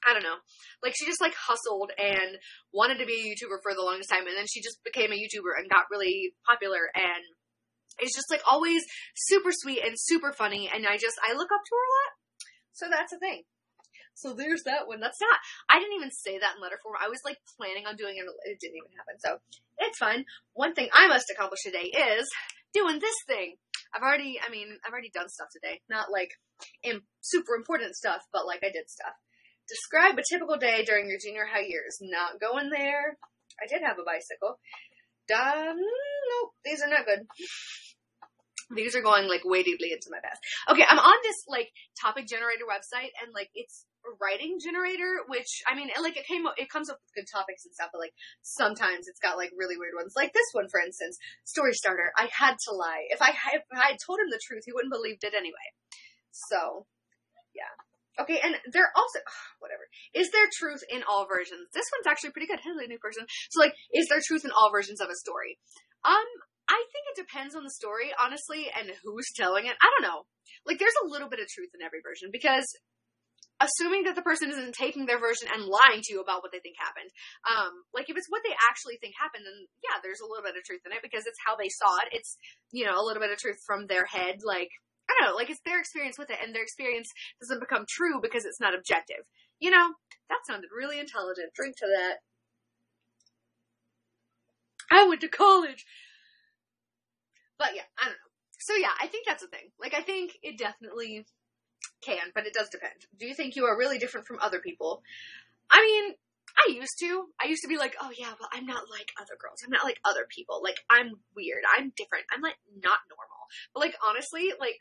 I don't know. Like, she just, like, hustled and wanted to be a YouTuber for the longest time. And then she just became a YouTuber and got really popular, and it's just, like, always super sweet and super funny, and I look up to her a lot. So that's a thing. So there's that one. I didn't even say that in letter form. I was, like, planning on doing it. It didn't even happen. So it's fine. One thing I must accomplish today is doing this thing. I've already done stuff today. Not, like, super important stuff, but, like, I did stuff. Describe a typical day during your junior high years. Not going there. I did have a bicycle. Nope. These are not good. These are going, like, way deeply into my past. Okay, I'm on this, like, topic generator website, and, like, it's a writing generator, which, I mean, like, it comes up with good topics and stuff, but, like, sometimes it's got, like, really weird ones. Like this one, for instance, story starter. I had to lie. If I had told him the truth, he wouldn't believed it anyway. So, yeah. Okay, and there also, whatever. Is there truth in all versions? This one's actually pretty good. Hello, new person. So, like, is there truth in all versions of a story? I think it depends on the story, honestly, and who's telling it. I don't know. Like, there's a little bit of truth in every version, because assuming that the person isn't taking their version and lying to you about what they think happened, like, if it's what they actually think happened, then, yeah, there's a little bit of truth in it, because it's how they saw it. It's, a little bit of truth from their head, like, I don't know, like, it's their experience with it, and their experience doesn't become true because it's not objective. That sounded really intelligent. Drink to that. I went to college. But yeah, I don't know. So yeah, I think that's a thing. Like, I think it definitely can, but it does depend. Do you think you are really different from other people? I mean, I used to be like, oh yeah, well, I'm not like other girls. I'm not like other people. Like, I'm weird. I'm different. I'm like not normal. But like, honestly, like,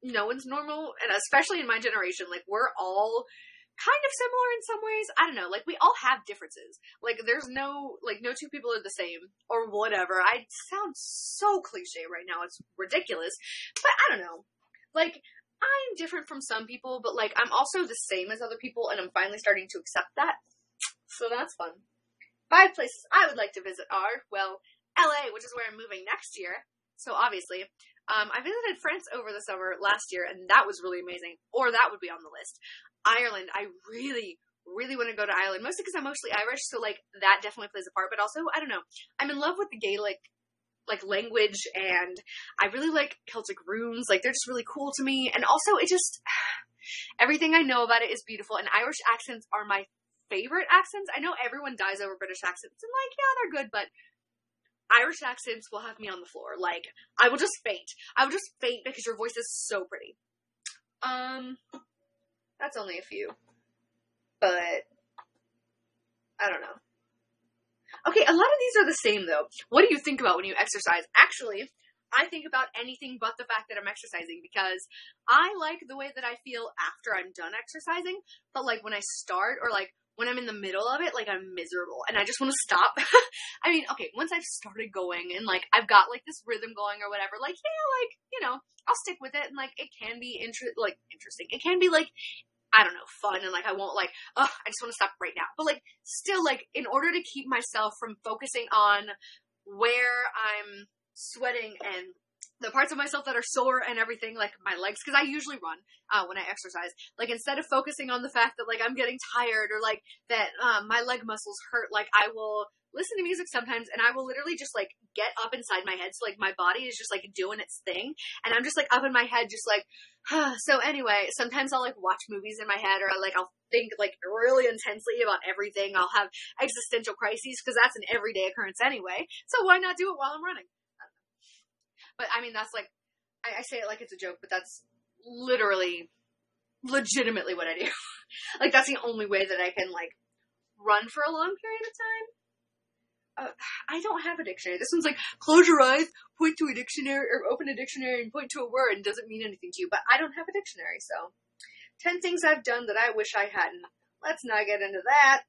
no one's normal. And especially in my generation, like, we're all kind of similar in some ways. I don't know. Like, we all have differences. Like, there's no two people are the same or whatever. I sound so cliche right now. It's ridiculous. But I don't know. Like, I'm different from some people, but like, I'm also the same as other people, and I'm finally starting to accept that. So that's fun. 5 places I would like to visit are, well, LA, which is where I'm moving next year. So obviously, I visited France over the summer last year, and that was really amazing. Or that would be on the list. Ireland, I really, really want to go to Ireland, mostly because I'm mostly Irish, so like, that definitely plays a part. But also, I don't know, I'm in love with the Gaelic language, and I really like Celtic runes. Like, they're just really cool to me. And also, it just, everything I know about it is beautiful. And Irish accents are my favorite accents. I know everyone dies over British accents, and like, yeah, they're good, but Irish accents will have me on the floor. Like, I will just faint. I will just faint because your voice is so pretty. That's only a few, but I don't know. Okay, a lot of these are the same, though. What do you think about when you exercise? Actually, I think about anything but the fact that I'm exercising, because I like the way that I feel after I'm done exercising, but, like, when I start, or, like, when I'm in the middle of it, like, I'm miserable, and I just want to stop. I mean, okay, once I've started going, and, like, I've got, like, this rhythm going or whatever, like, yeah, like, you know, I'll stick with it, and, like, it can be, interesting. It can be, like, I don't know, fun, and, like, I won't, like, I just want to stop right now. But, like, still, like, in order to keep myself from focusing on where I'm sweating and the parts of myself that are sore and everything, like my legs, because I usually run when I exercise. Like, instead of focusing on the fact that, like, I'm getting tired, or, like, that my leg muscles hurt, like, I will listen to music sometimes, and I will literally just, like, get up inside my head. So, like, my body is just, like, doing its thing, and I'm just, like, up in my head, just, like, so anyway, sometimes I'll, like, watch movies in my head, or, like, I'll think, like, really intensely about everything. I'll have existential crises, because that's an everyday occurrence anyway, so why not do it while I'm running? But, I mean, that's, like, I say it like it's a joke, but that's legitimately what I do. Like, that's the only way that I can, like, run for a long period of time. I don't have a dictionary. This one's like, close your eyes, point to a dictionary, or open a dictionary and point to a word, and doesn't mean anything to you. But I don't have a dictionary, so 10 things I've done that I wish I hadn't. Let's not get into that.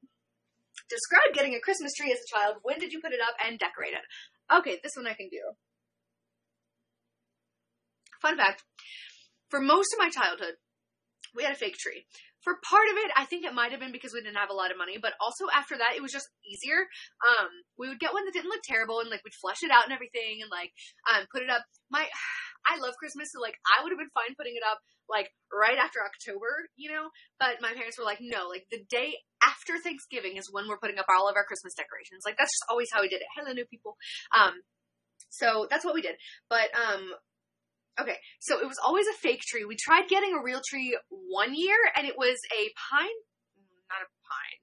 Describe getting a Christmas tree as a child. When did you put it up and decorate it? Okay, this one I can do. Fun fact, for most of my childhood, we had a fake tree. For part of it, I think it might have been because we didn't have a lot of money, but also after that, it was just easier. We would get one that didn't look terrible, and, like, we'd flush it out and everything, and, like, put it up. I love Christmas, so, like, I would have been fine putting it up, like, right after October, you know, but my parents were like, no, like, the day after Thanksgiving is when we're putting up all of our Christmas decorations. Like, that's just always how we did it. Hello, new people. So that's what we did. But, okay, so it was always a fake tree. We tried getting a real tree one year, and it was a pine. Not a pine.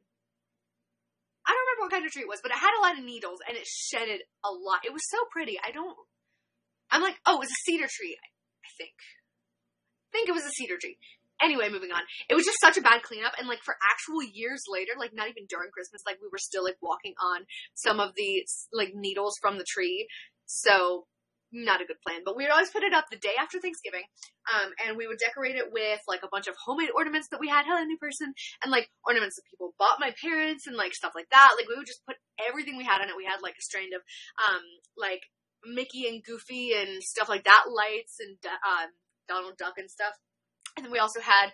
I don't remember what kind of tree it was, but it had a lot of needles, and it shedded a lot. It was so pretty. I'm like, oh, it was a cedar tree, I think. I think it was a cedar tree. Anyway, moving on. It was just such a bad cleanup, and, like, for actual years later, like, not even during Christmas, like, we were still, like, walking on some of the, like, needles from the tree. So, not a good plan, but we would always put it up the day after Thanksgiving, and we would decorate it with, like, a bunch of homemade ornaments that we had, hello, new person, and, like, ornaments that people bought my parents, and, like, stuff like that. Like, we would just put everything we had on it. We had, like, a strand of, like, Mickey and Goofy and stuff like that, lights, and, Donald Duck and stuff. And then we also had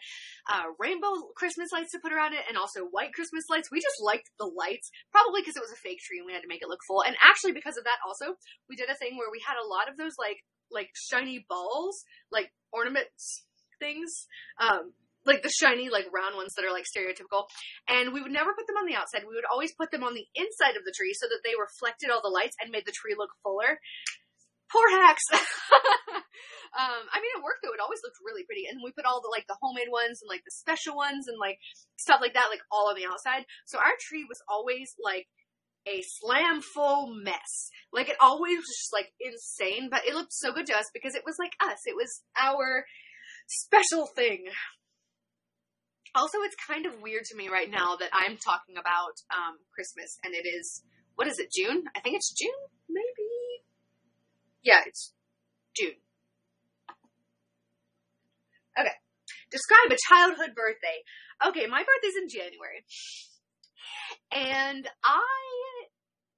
rainbow Christmas lights to put around it, and also white Christmas lights. We just liked the lights, probably because it was a fake tree and we had to make it look full. And actually, because of that also, we did a thing where we had a lot of those, like shiny balls, like ornaments things, like the shiny, like, round ones that are, like, stereotypical. And we would never put them on the outside. We would always put them on the inside of the tree so that they reflected all the lights and made the tree look fuller. Poor hacks. I mean, it worked, though. It always looked really pretty. And we put all the, like, the homemade ones and, like, the special ones and, like, stuff like that, like, all on the outside. So our tree was always, like, a slam full mess. Like, it always was just, like, insane, but it looked so good to us because it was, like, us. It was our special thing. Also, it's kind of weird to me right now that I'm talking about Christmas, and it is, what is it, June? I think it's June, maybe? Yeah, it's June. Okay. Describe a childhood birthday. Okay, my birthday's in January. And I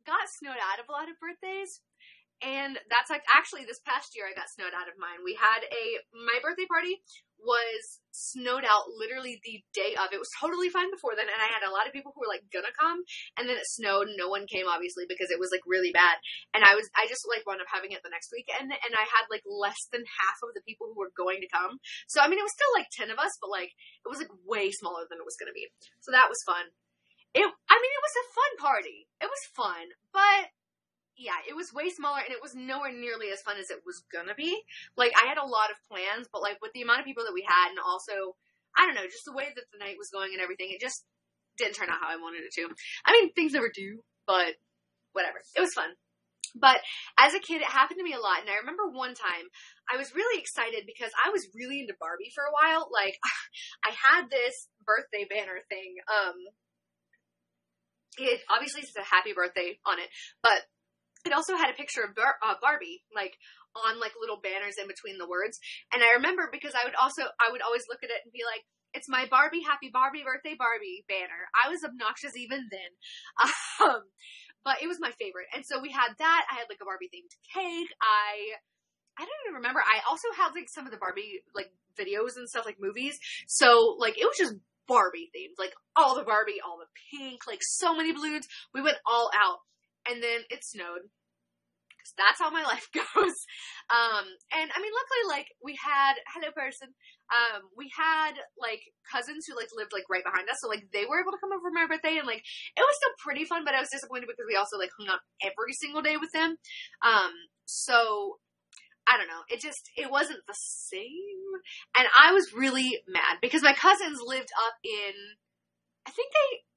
got snowed out of a lot of birthdays. And that's like, actually this past year I got snowed out of mine. My birthday party was snowed out literally the day of. It was totally fine before then, and I had a lot of people who were like gonna come, and then it snowed and no one came, obviously, because it was like really bad. And I just like wound up having it the next weekend, and I had like less than half of the people who were going to come. So I mean, it was still like 10 of us, but like it was like way smaller than it was gonna be. So that was fun. It was a fun party. It was fun, but yeah, it was way smaller, and it was nowhere nearly as fun as it was gonna be. Like, I had a lot of plans, but, like, with the amount of people that we had, and also, I don't know, just the way that the night was going and everything, it just didn't turn out how I wanted it to. I mean, things never do, but whatever. It was fun. But as a kid, it happened to me a lot, and I remember one time, I was really excited because I was really into Barbie for a while. Like, I had this birthday banner thing. It obviously says happy birthday on it, but it also had a picture of Barbie, like, on, like, little banners in between the words. And I remember because I would always look at it and be like, it's my Barbie, happy Barbie birthday Barbie banner. I was obnoxious even then. But it was my favorite. And so we had that. I had, like, a Barbie-themed cake. I don't even remember. I also had, like, some of the Barbie, like, videos and stuff, like, movies. So, like, it was just Barbie themed. Like, all the Barbie, all the pink, like, so many balloons. We went all out. And then it snowed. Because that's how my life goes. And I mean, luckily, like, we had, hello person, we had, like, cousins who, like, lived, like, right behind us. So, like, they were able to come over for my birthday. And, like, it was still pretty fun, but I was disappointed because we also, like, hung out every single day with them. So, I don't know. It wasn't the same. And I was really mad because my cousins lived up in, I think they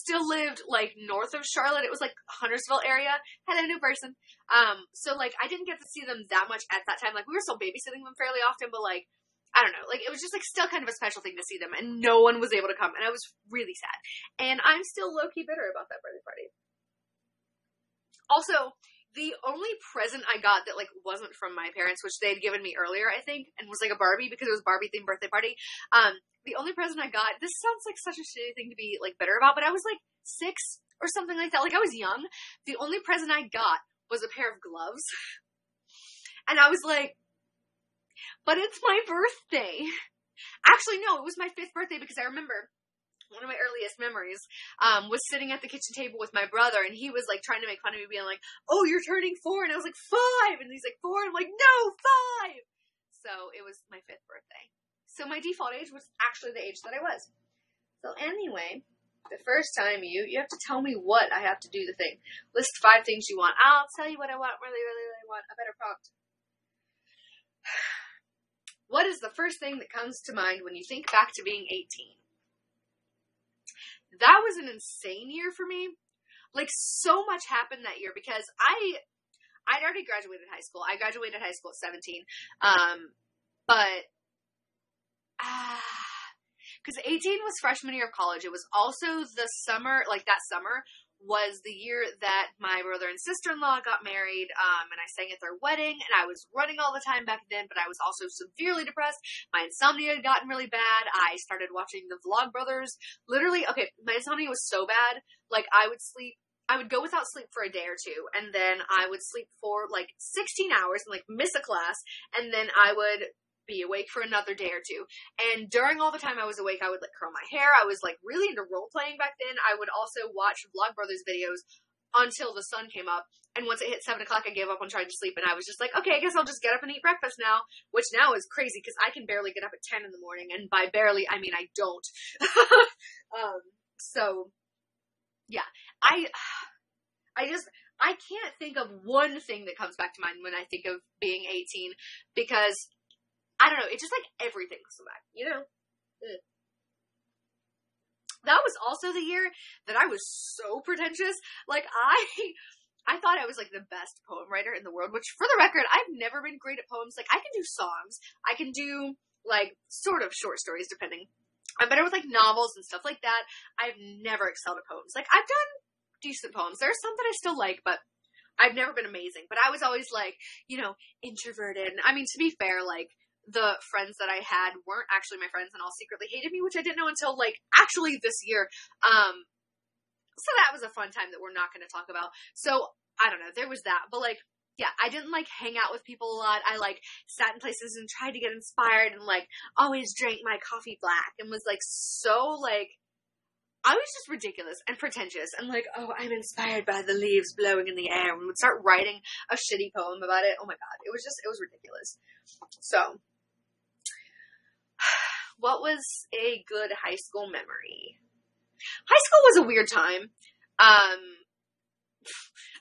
still lived, like, north of Charlotte. It was, like, Huntersville area. Hello, new person. So, like, I didn't get to see them that much at that time. Like, we were still babysitting them fairly often, but, like, I don't know. Like, it was just, like, still kind of a special thing to see them, and no one was able to come, and I was really sad. And I'm still low-key bitter about that birthday party. Also, the only present I got that, like, wasn't from my parents, which they had given me earlier, I think, and was, like, a Barbie, because it was a Barbie-themed birthday party, the only present I got, this sounds like such a shitty thing to be, like, bitter about, but I was, like, 6 or something like that. Like, I was young. The only present I got was a pair of gloves. And I was like, but it's my birthday. Actually, no, it was my 5th birthday because I remember one of my earliest memories was sitting at the kitchen table with my brother, and he was, like, trying to make fun of me, being like, oh, you're turning 4. And I was like, 5. And he's like, 4. And I'm like, no, 5. So it was my 5th birthday. So my default age was actually the age that I was. So anyway, the first time you have to tell me what I have to do the thing. List 5 things you want. I'll tell you what I want. Really, really, really want a better prompt. What is the first thing that comes to mind when you think back to being 18? That was an insane year for me. Like, so much happened that year because I'd already graduated high school. I graduated high school at 17. But because 18 was freshman year of college. It was also the summer, like that summer was the year that my brother and sister-in-law got married, and I sang at their wedding, and I was running all the time back then, but I was also severely depressed. My insomnia had gotten really bad. I started watching the Vlogbrothers. Literally, okay, my insomnia was so bad, like, I would go without sleep for a day or two, and then I would sleep for, like, 16 hours and, like, miss a class, and then I would be awake for another day or two. And during all the time I was awake, I would, like, curl my hair. I was, like, really into role-playing back then. I would also watch Vlogbrothers videos until the sun came up. And once it hit 7 o'clock, I gave up on trying to sleep, and I was just like, okay, I guess I'll just get up and eat breakfast now, which now is crazy, because I can barely get up at 10 in the morning, and by barely, I mean I don't. So, yeah. I can't think of one thing that comes back to mind when I think of being 18, because I don't know, it's just like everything comes back, you know? That was also the year that I was so pretentious. Like, I thought I was, like, the best poem writer in the world, which, for the record, I've never been great at poems. Like, I can do songs. I can do, like, sort of short stories, depending. I'm better with, like, novels and stuff like that. I've never excelled at poems. Like, I've done decent poems. There's some that I still like, but I've never been amazing. But I was always, like, you know, introverted. I mean, to be fair, like, the friends that I had weren't actually my friends and all secretly hated me, which I didn't know until, like, actually this year. So that was a fun time that we're not going to talk about. So, I don't know, there was that. But, like, yeah, I didn't, like, hang out with people a lot. I, like, sat in places and tried to get inspired and, like, always drank my coffee black and was, like, so, like, I was just ridiculous and pretentious and, like, oh, I'm inspired by the leaves blowing in the air, and would start writing a shitty poem about it. Oh, my God. It was ridiculous. So, what was a good high school memory? High school was a weird time.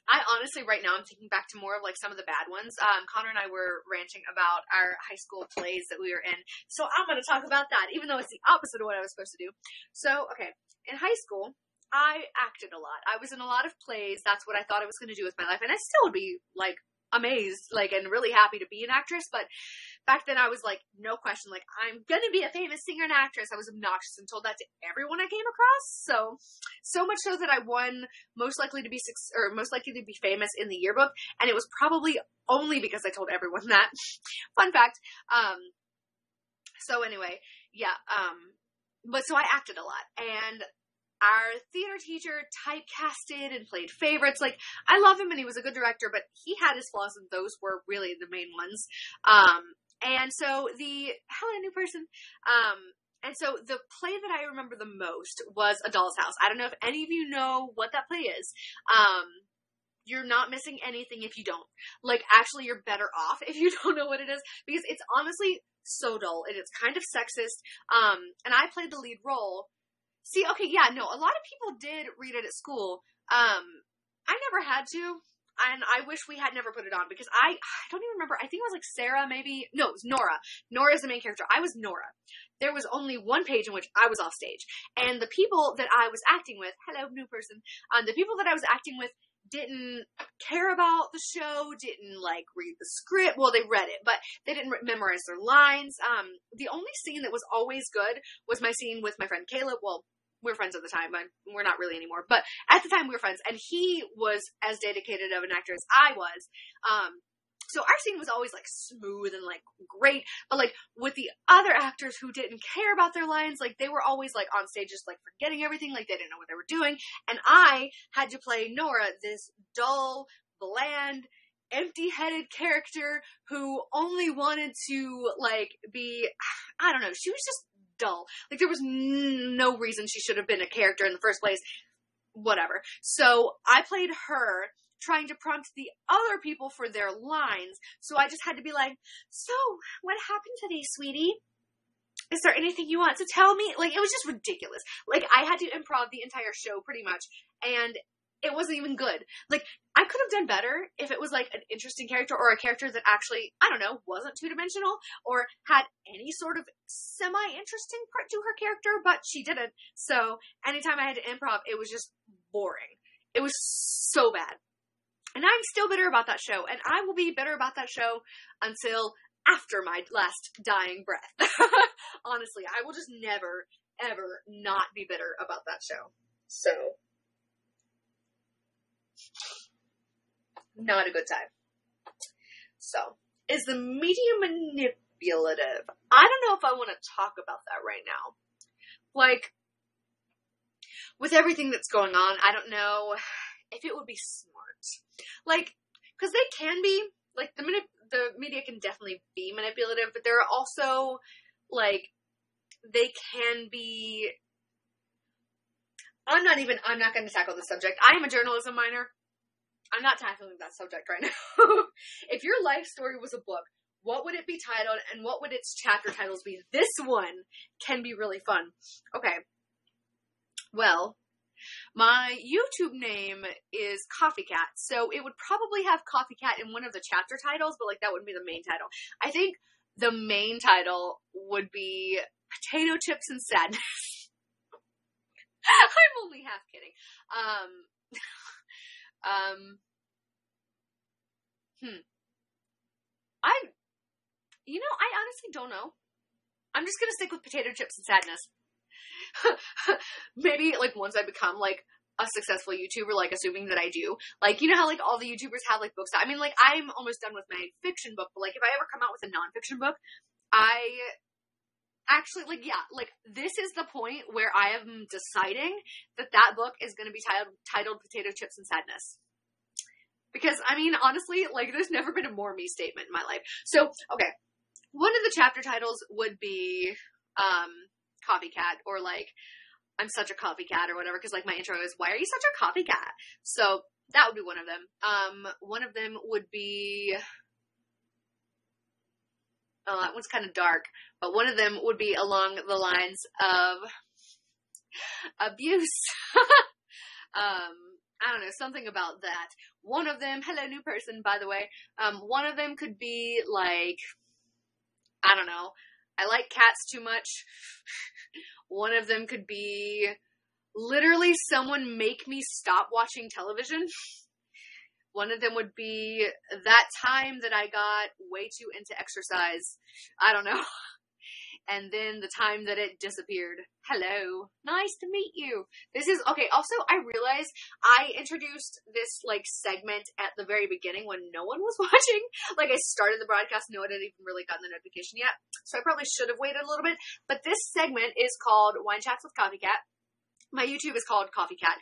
I honestly, right now, I'm thinking back to more of, like, some of the bad ones. Connor and I were ranting about our high school plays that we were in. So I'm going to talk about that, even though it's the opposite of what I was supposed to do. So, okay. In high school, I acted a lot. I was in a lot of plays. That's what I thought I was going to do with my life. And I still would be, like, amazed, like, and really happy to be an actress. But back then I was like, no question, like, I'm going to be a famous singer and actress. I was obnoxious and told that to everyone I came across. So much so that I won most likely to be famous in the yearbook. And it was probably only because I told everyone that. Fun fact. So anyway, yeah. But so I acted a lot, and our theater teacher typecasted and played favorites. Like, I love him and he was a good director, but he had his flaws, and those were really the main ones. And so hello, new person. And so the play that I remember the most was A Doll's House. I don't know if any of you know what that play is. You're not missing anything if you don't. Like, actually, you're better off if you don't know what it is, because it's honestly so dull, and it's kind of sexist. And I played the lead role. See, okay, yeah, no, a lot of people did read it at school. I never had to, and I wish we had never put it on, because I don't even remember. I think it was like Sarah, maybe. No, it was Nora. Nora is the main character. I was Nora. There was only one page in which I was off stage, and the people that I was acting with, hello, new person, the people that I was acting with didn't care about the show, didn't, like, read the script. Well, they read it, but they didn't memorize their lines. The only scene that was always good was my scene with my friend Caleb. Well, we were friends at the time, but we're not really anymore. But at the time, we were friends, and he was as dedicated of an actor as I was. So our scene was always, like, smooth and, like, great. But, like, with the other actors who didn't care about their lines, like, they were always, like, on stage just, like, forgetting everything. Like, they didn't know what they were doing. And I had to play Nora, this dull, bland, empty-headed character who only wanted to, like, be, I don't know, she was just dull. Like, there was no reason she should have been a character in the first place. Whatever. So I played her, trying to prompt the other people for their lines. So I just had to be like, so, what happened today, sweetie? Is there anything you want to tell me? Like, it was just ridiculous. Like, I had to improv the entire show, pretty much, and it wasn't even good. Like, I could have done better if it was, like, an interesting character, or a character that actually, I don't know, wasn't two-dimensional, or had any sort of semi-interesting part to her character, but she didn't. So, anytime I had to improv, it was just boring. It was so bad. And I'm still bitter about that show, and I will be bitter about that show until after my last dying breath. Honestly, I will just never, ever not be bitter about that show. So, not a good time. So, is the media manipulative? I don't know if I want to talk about that right now. Like, with everything that's going on, I don't know if it would be smart. Like, because they can be, like, the media can definitely be manipulative, but there are also, like, they can be, I'm not going to tackle this subject. I am a journalism minor. I'm not tackling that subject right now. If your life story was a book, what would it be titled, and what would its chapter titles be? This one can be really fun. Okay. Well, my YouTube name is CoffeeCat, so it would probably have CoffeeCat in one of the chapter titles, but, like, that wouldn't be the main title. I think the main title would be Potato Chips and Sadness. I'm only half kidding. I honestly don't know. I'm just gonna stick with potato chips and sadness. Maybe, like, once I become, like, a successful YouTuber, like, assuming that I do. Like, you know how, like, all the YouTubers have, like, books. I mean, like, I'm almost done with my fiction book, but, like, if I ever come out with a nonfiction book, I actually, like, yeah, like, this is the point where I am deciding that book is going to be titled Potato Chips and Sadness. Because, I mean, honestly, like, there's never been a more me statement in my life. So, okay, one of the chapter titles would be, CoffeeCat, or, like, I'm such a coffee cat, or whatever, because, like, my intro is, why are you such a coffee cat? So, that would be one of them. One of them would be, oh, that one's kind of dark, but one of them would be along the lines of abuse. I don't know, something about that. One of them, hello new person, by the way, one of them could be, like, I don't know, I like cats too much. One of them could be literally someone make me stop watching television. One of them would be that time that I got way too into exercise. I don't know. And then the time that it disappeared. Hello. Nice to meet you. This is, okay, also I realized I introduced this, like, segment at the very beginning when no one was watching. Like, I started the broadcast, no one had even really gotten the notification yet. So I probably should have waited a little bit. But this segment is called Wine Chats with CoffeeCat. My YouTube is called CoffeeCat.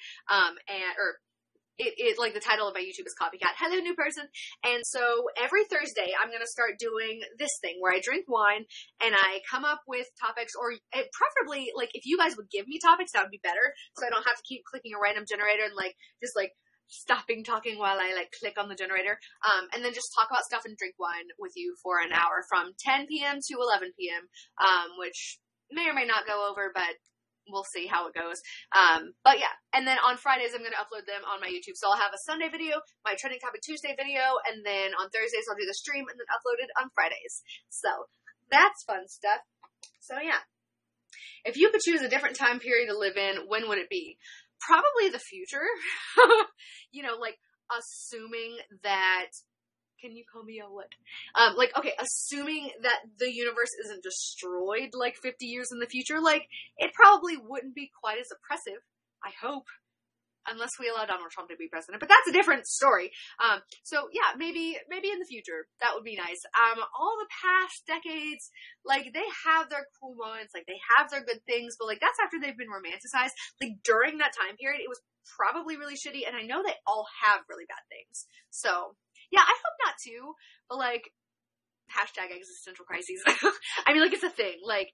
It like, the title of my YouTube is CoffeeCat. Hello, new person. And so every Thursday, I'm going to start doing this thing where I drink wine and I come up with topics, or preferably, like, if you guys would give me topics, that would be better. So I don't have to keep clicking a random generator and, like, just, like, stopping talking while I, like, click on the generator. And then just talk about stuff and drink wine with you for an hour from 10 p.m. to 11 p.m., which may or may not go over, but we'll see how it goes. But yeah, and then on Fridays, I'm going to upload them on my YouTube. So I'll have a Sunday video, my Trending Topic Tuesday video, and then on Thursdays, I'll do the stream and then upload it on Fridays. So that's fun stuff. So yeah, if you could choose a different time period to live in, when would it be? Probably the future. You know, like, assuming that, can you call me a what? Like, okay, assuming that the universe isn't destroyed, like, 50 years in the future, like, it probably wouldn't be quite as oppressive, I hope, unless we allow Donald Trump to be president, but that's a different story. So yeah, maybe in the future, that would be nice. All the past decades, like, they have their cool moments, like, they have their good things, but, like, that's after they've been romanticized. Like, during that time period, it was probably really shitty, and I know they all have really bad things. So yeah, I hope not too, but, like, hashtag existential crises. I mean, like, it's a thing. Like,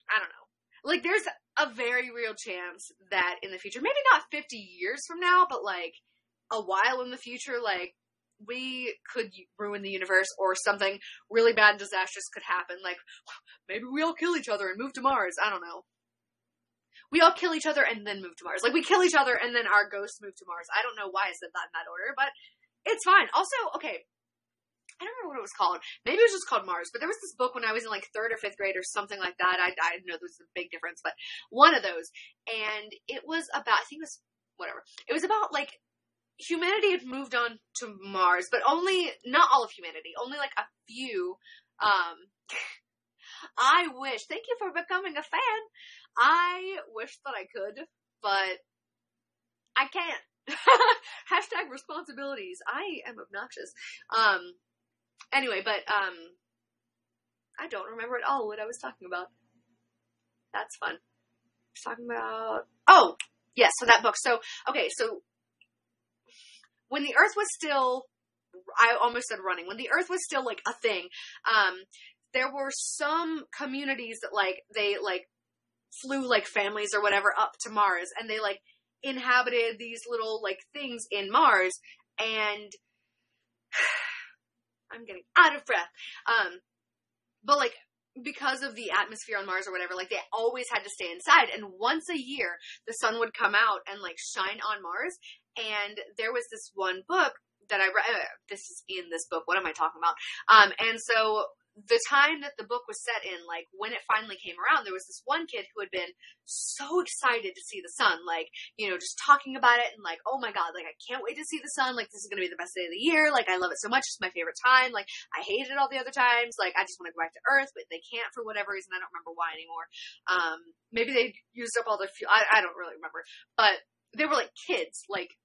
I don't know. Like, there's a very real chance that in the future, maybe not 50 years from now, but, like, a while in the future, like, we could ruin the universe, or something really bad and disastrous could happen. Like, maybe we all kill each other and move to Mars. I don't know. We all kill each other and then move to Mars. Like, we kill each other and then our ghosts move to Mars. I don't know why I said that in that order, but it's fine. Also, okay, I don't remember what it was called. Maybe it was just called Mars, but there was this book when I was in, like, 3rd or 5th grade or something like that. I know there's a big difference, but one of those. And it was about, I think it was, whatever. It was about, like, humanity had moved on to Mars, but not all of humanity, only, like, a few. I wish, thank you for becoming a fan. I wish that I could, but I can't. Hashtag responsibilities. I am obnoxious. Anyway, but, I don't remember at all what I was talking about. That's fun. I was talking about, oh, yes, so that book. So, okay, so, when the Earth was still, I almost said running, when the Earth was still, like, a thing, there were some communities that, like, they, like, flew, like, families or whatever up to Mars, and they, like, inhabited these little, like, things in Mars, and I'm getting out of breath. But, like, because of the atmosphere on Mars or whatever, like, they always had to stay inside, and once a year, the sun would come out and, like, shine on Mars, and there was this one book that I read, this is in this book, what am I talking about? And so, the time that the book was set in, like, when it finally came around, there was this one kid who had been so excited to see the sun, like, you know, just talking about it, and like, oh my god, like, I can't wait to see the sun, like, this is gonna be the best day of the year, like, I love it so much, it's my favorite time, like, I hated it all the other times, like, I just want to go back to Earth, but they can't for whatever reason, I don't remember why anymore. Maybe they used up all their fuel, I don't really remember, but they were, like, kids, like,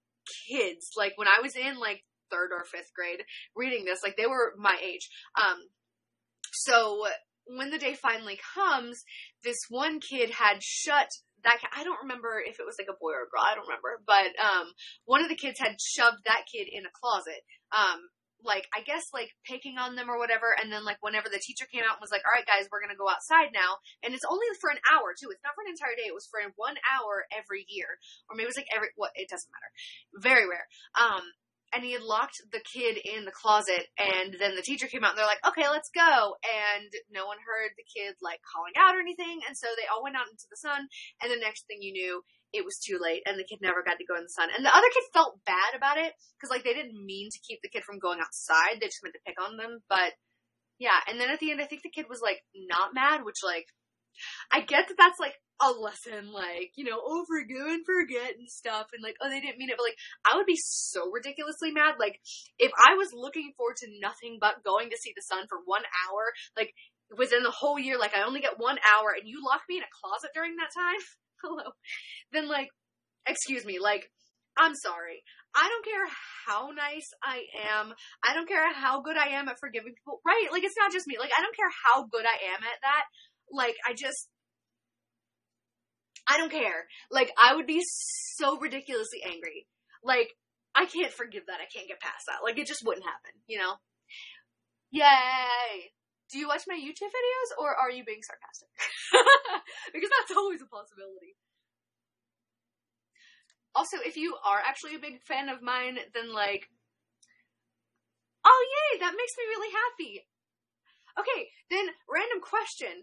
when I was in, like, 3rd or 5th grade reading this, like, they were my age. So when the day finally comes, this one kid had shut that, I don't remember if it was like a boy or a girl, I don't remember, but, one of the kids had shoved that kid in a closet, like, I guess, like, picking on them or whatever, and then, like, whenever the teacher came out and was like, alright guys, we're gonna go outside now, and it's only for an hour, too, it's not for an entire day, it was for 1 hour every year, or maybe it was, like, it doesn't matter, very rare, and he had locked the kid in the closet, and then the teacher came out, and they're like, okay, let's go, and no one heard the kid, like, calling out or anything, and so they all went out into the sun, and the next thing you knew, it was too late, and the kid never got to go in the sun, and the other kid felt bad about it, because, like, they didn't mean to keep the kid from going outside, they just meant to pick on them, but, yeah, and then at the end, I think the kid was, like, not mad, which, like, I get that that's, like, a lesson, like, you know, forgive and forget and stuff, and, like, oh, they didn't mean it, but, like, I would be so ridiculously mad, like, if I was looking forward to nothing but going to see the sun for 1 hour, like, within the whole year, like, I only get 1 hour, and you lock me in a closet during that time, hello, then, like, excuse me, like, I'm sorry, I don't care how nice I am, I don't care how good I am at forgiving people, right, like, it's not just me, like, I don't care how good I am at that, like, I don't care. Like, I would be so ridiculously angry. Like, I can't forgive that. I can't get past that. Like, it just wouldn't happen, you know? Yay! Do you watch my YouTube videos, or are you being sarcastic? Because that's always a possibility. Also, if you are actually a big fan of mine, then, like, oh, yay! That makes me really happy. Okay, then, random question.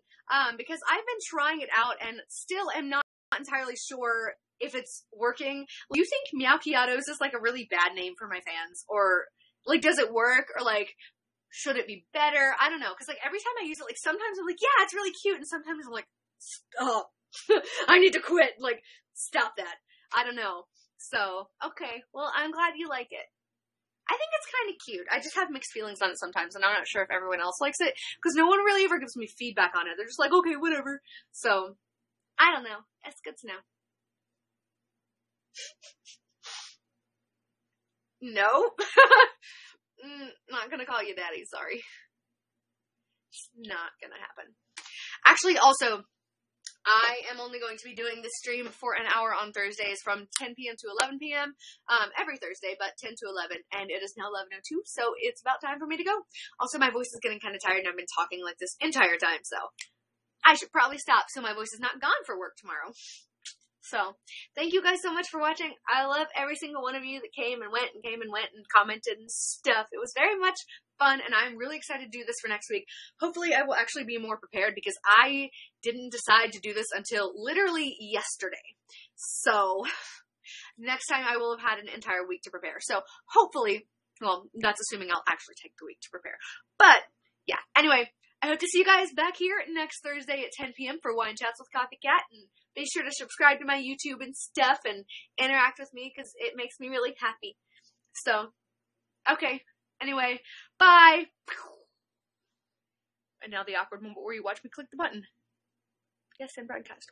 Because I've been trying it out, and still am not entirely sure if it's working. Do you think Meowkiatos is, like, a really bad name for my fans? Or, like, does it work? Or, like, should it be better? I don't know. Because, like, every time I use it, like, sometimes I'm like, yeah, it's really cute. And sometimes I'm like, stop. I need to quit. Like, stop that. I don't know. So, okay. Well, I'm glad you like it. I think it's kind of cute. I just have mixed feelings on it sometimes, and I'm not sure if everyone else likes it. Because no one really ever gives me feedback on it. They're just like, okay, whatever. So, I don't know. It's good to know. No. Not gonna call you daddy, sorry. It's not gonna happen. Actually, also, I am only going to be doing this stream for an hour on Thursdays from 10 p.m. to 11 p.m. Every Thursday, but 10 to 11, and it is now 11:02, so it's about time for me to go. Also, my voice is getting kind of tired, and I've been talking like this entire time, so I should probably stop so my voice is not gone for work tomorrow. So, thank you guys so much for watching. I love every single one of you that came and went and commented and stuff. It was very much fun, and I'm really excited to do this for next week. Hopefully, I will actually be more prepared, because I didn't decide to do this until literally yesterday. So, next time I will have had an entire week to prepare. So, hopefully, well, that's assuming I'll actually take the week to prepare. But, yeah, anyway, I hope to see you guys back here next Thursday at 10 p.m. for Wine Chats with CoffeeCat, and be sure to subscribe to my YouTube and stuff, and interact with me, because it makes me really happy. So, okay, anyway, bye! And now the awkward moment where you watch me click the button. Yes, and broadcast.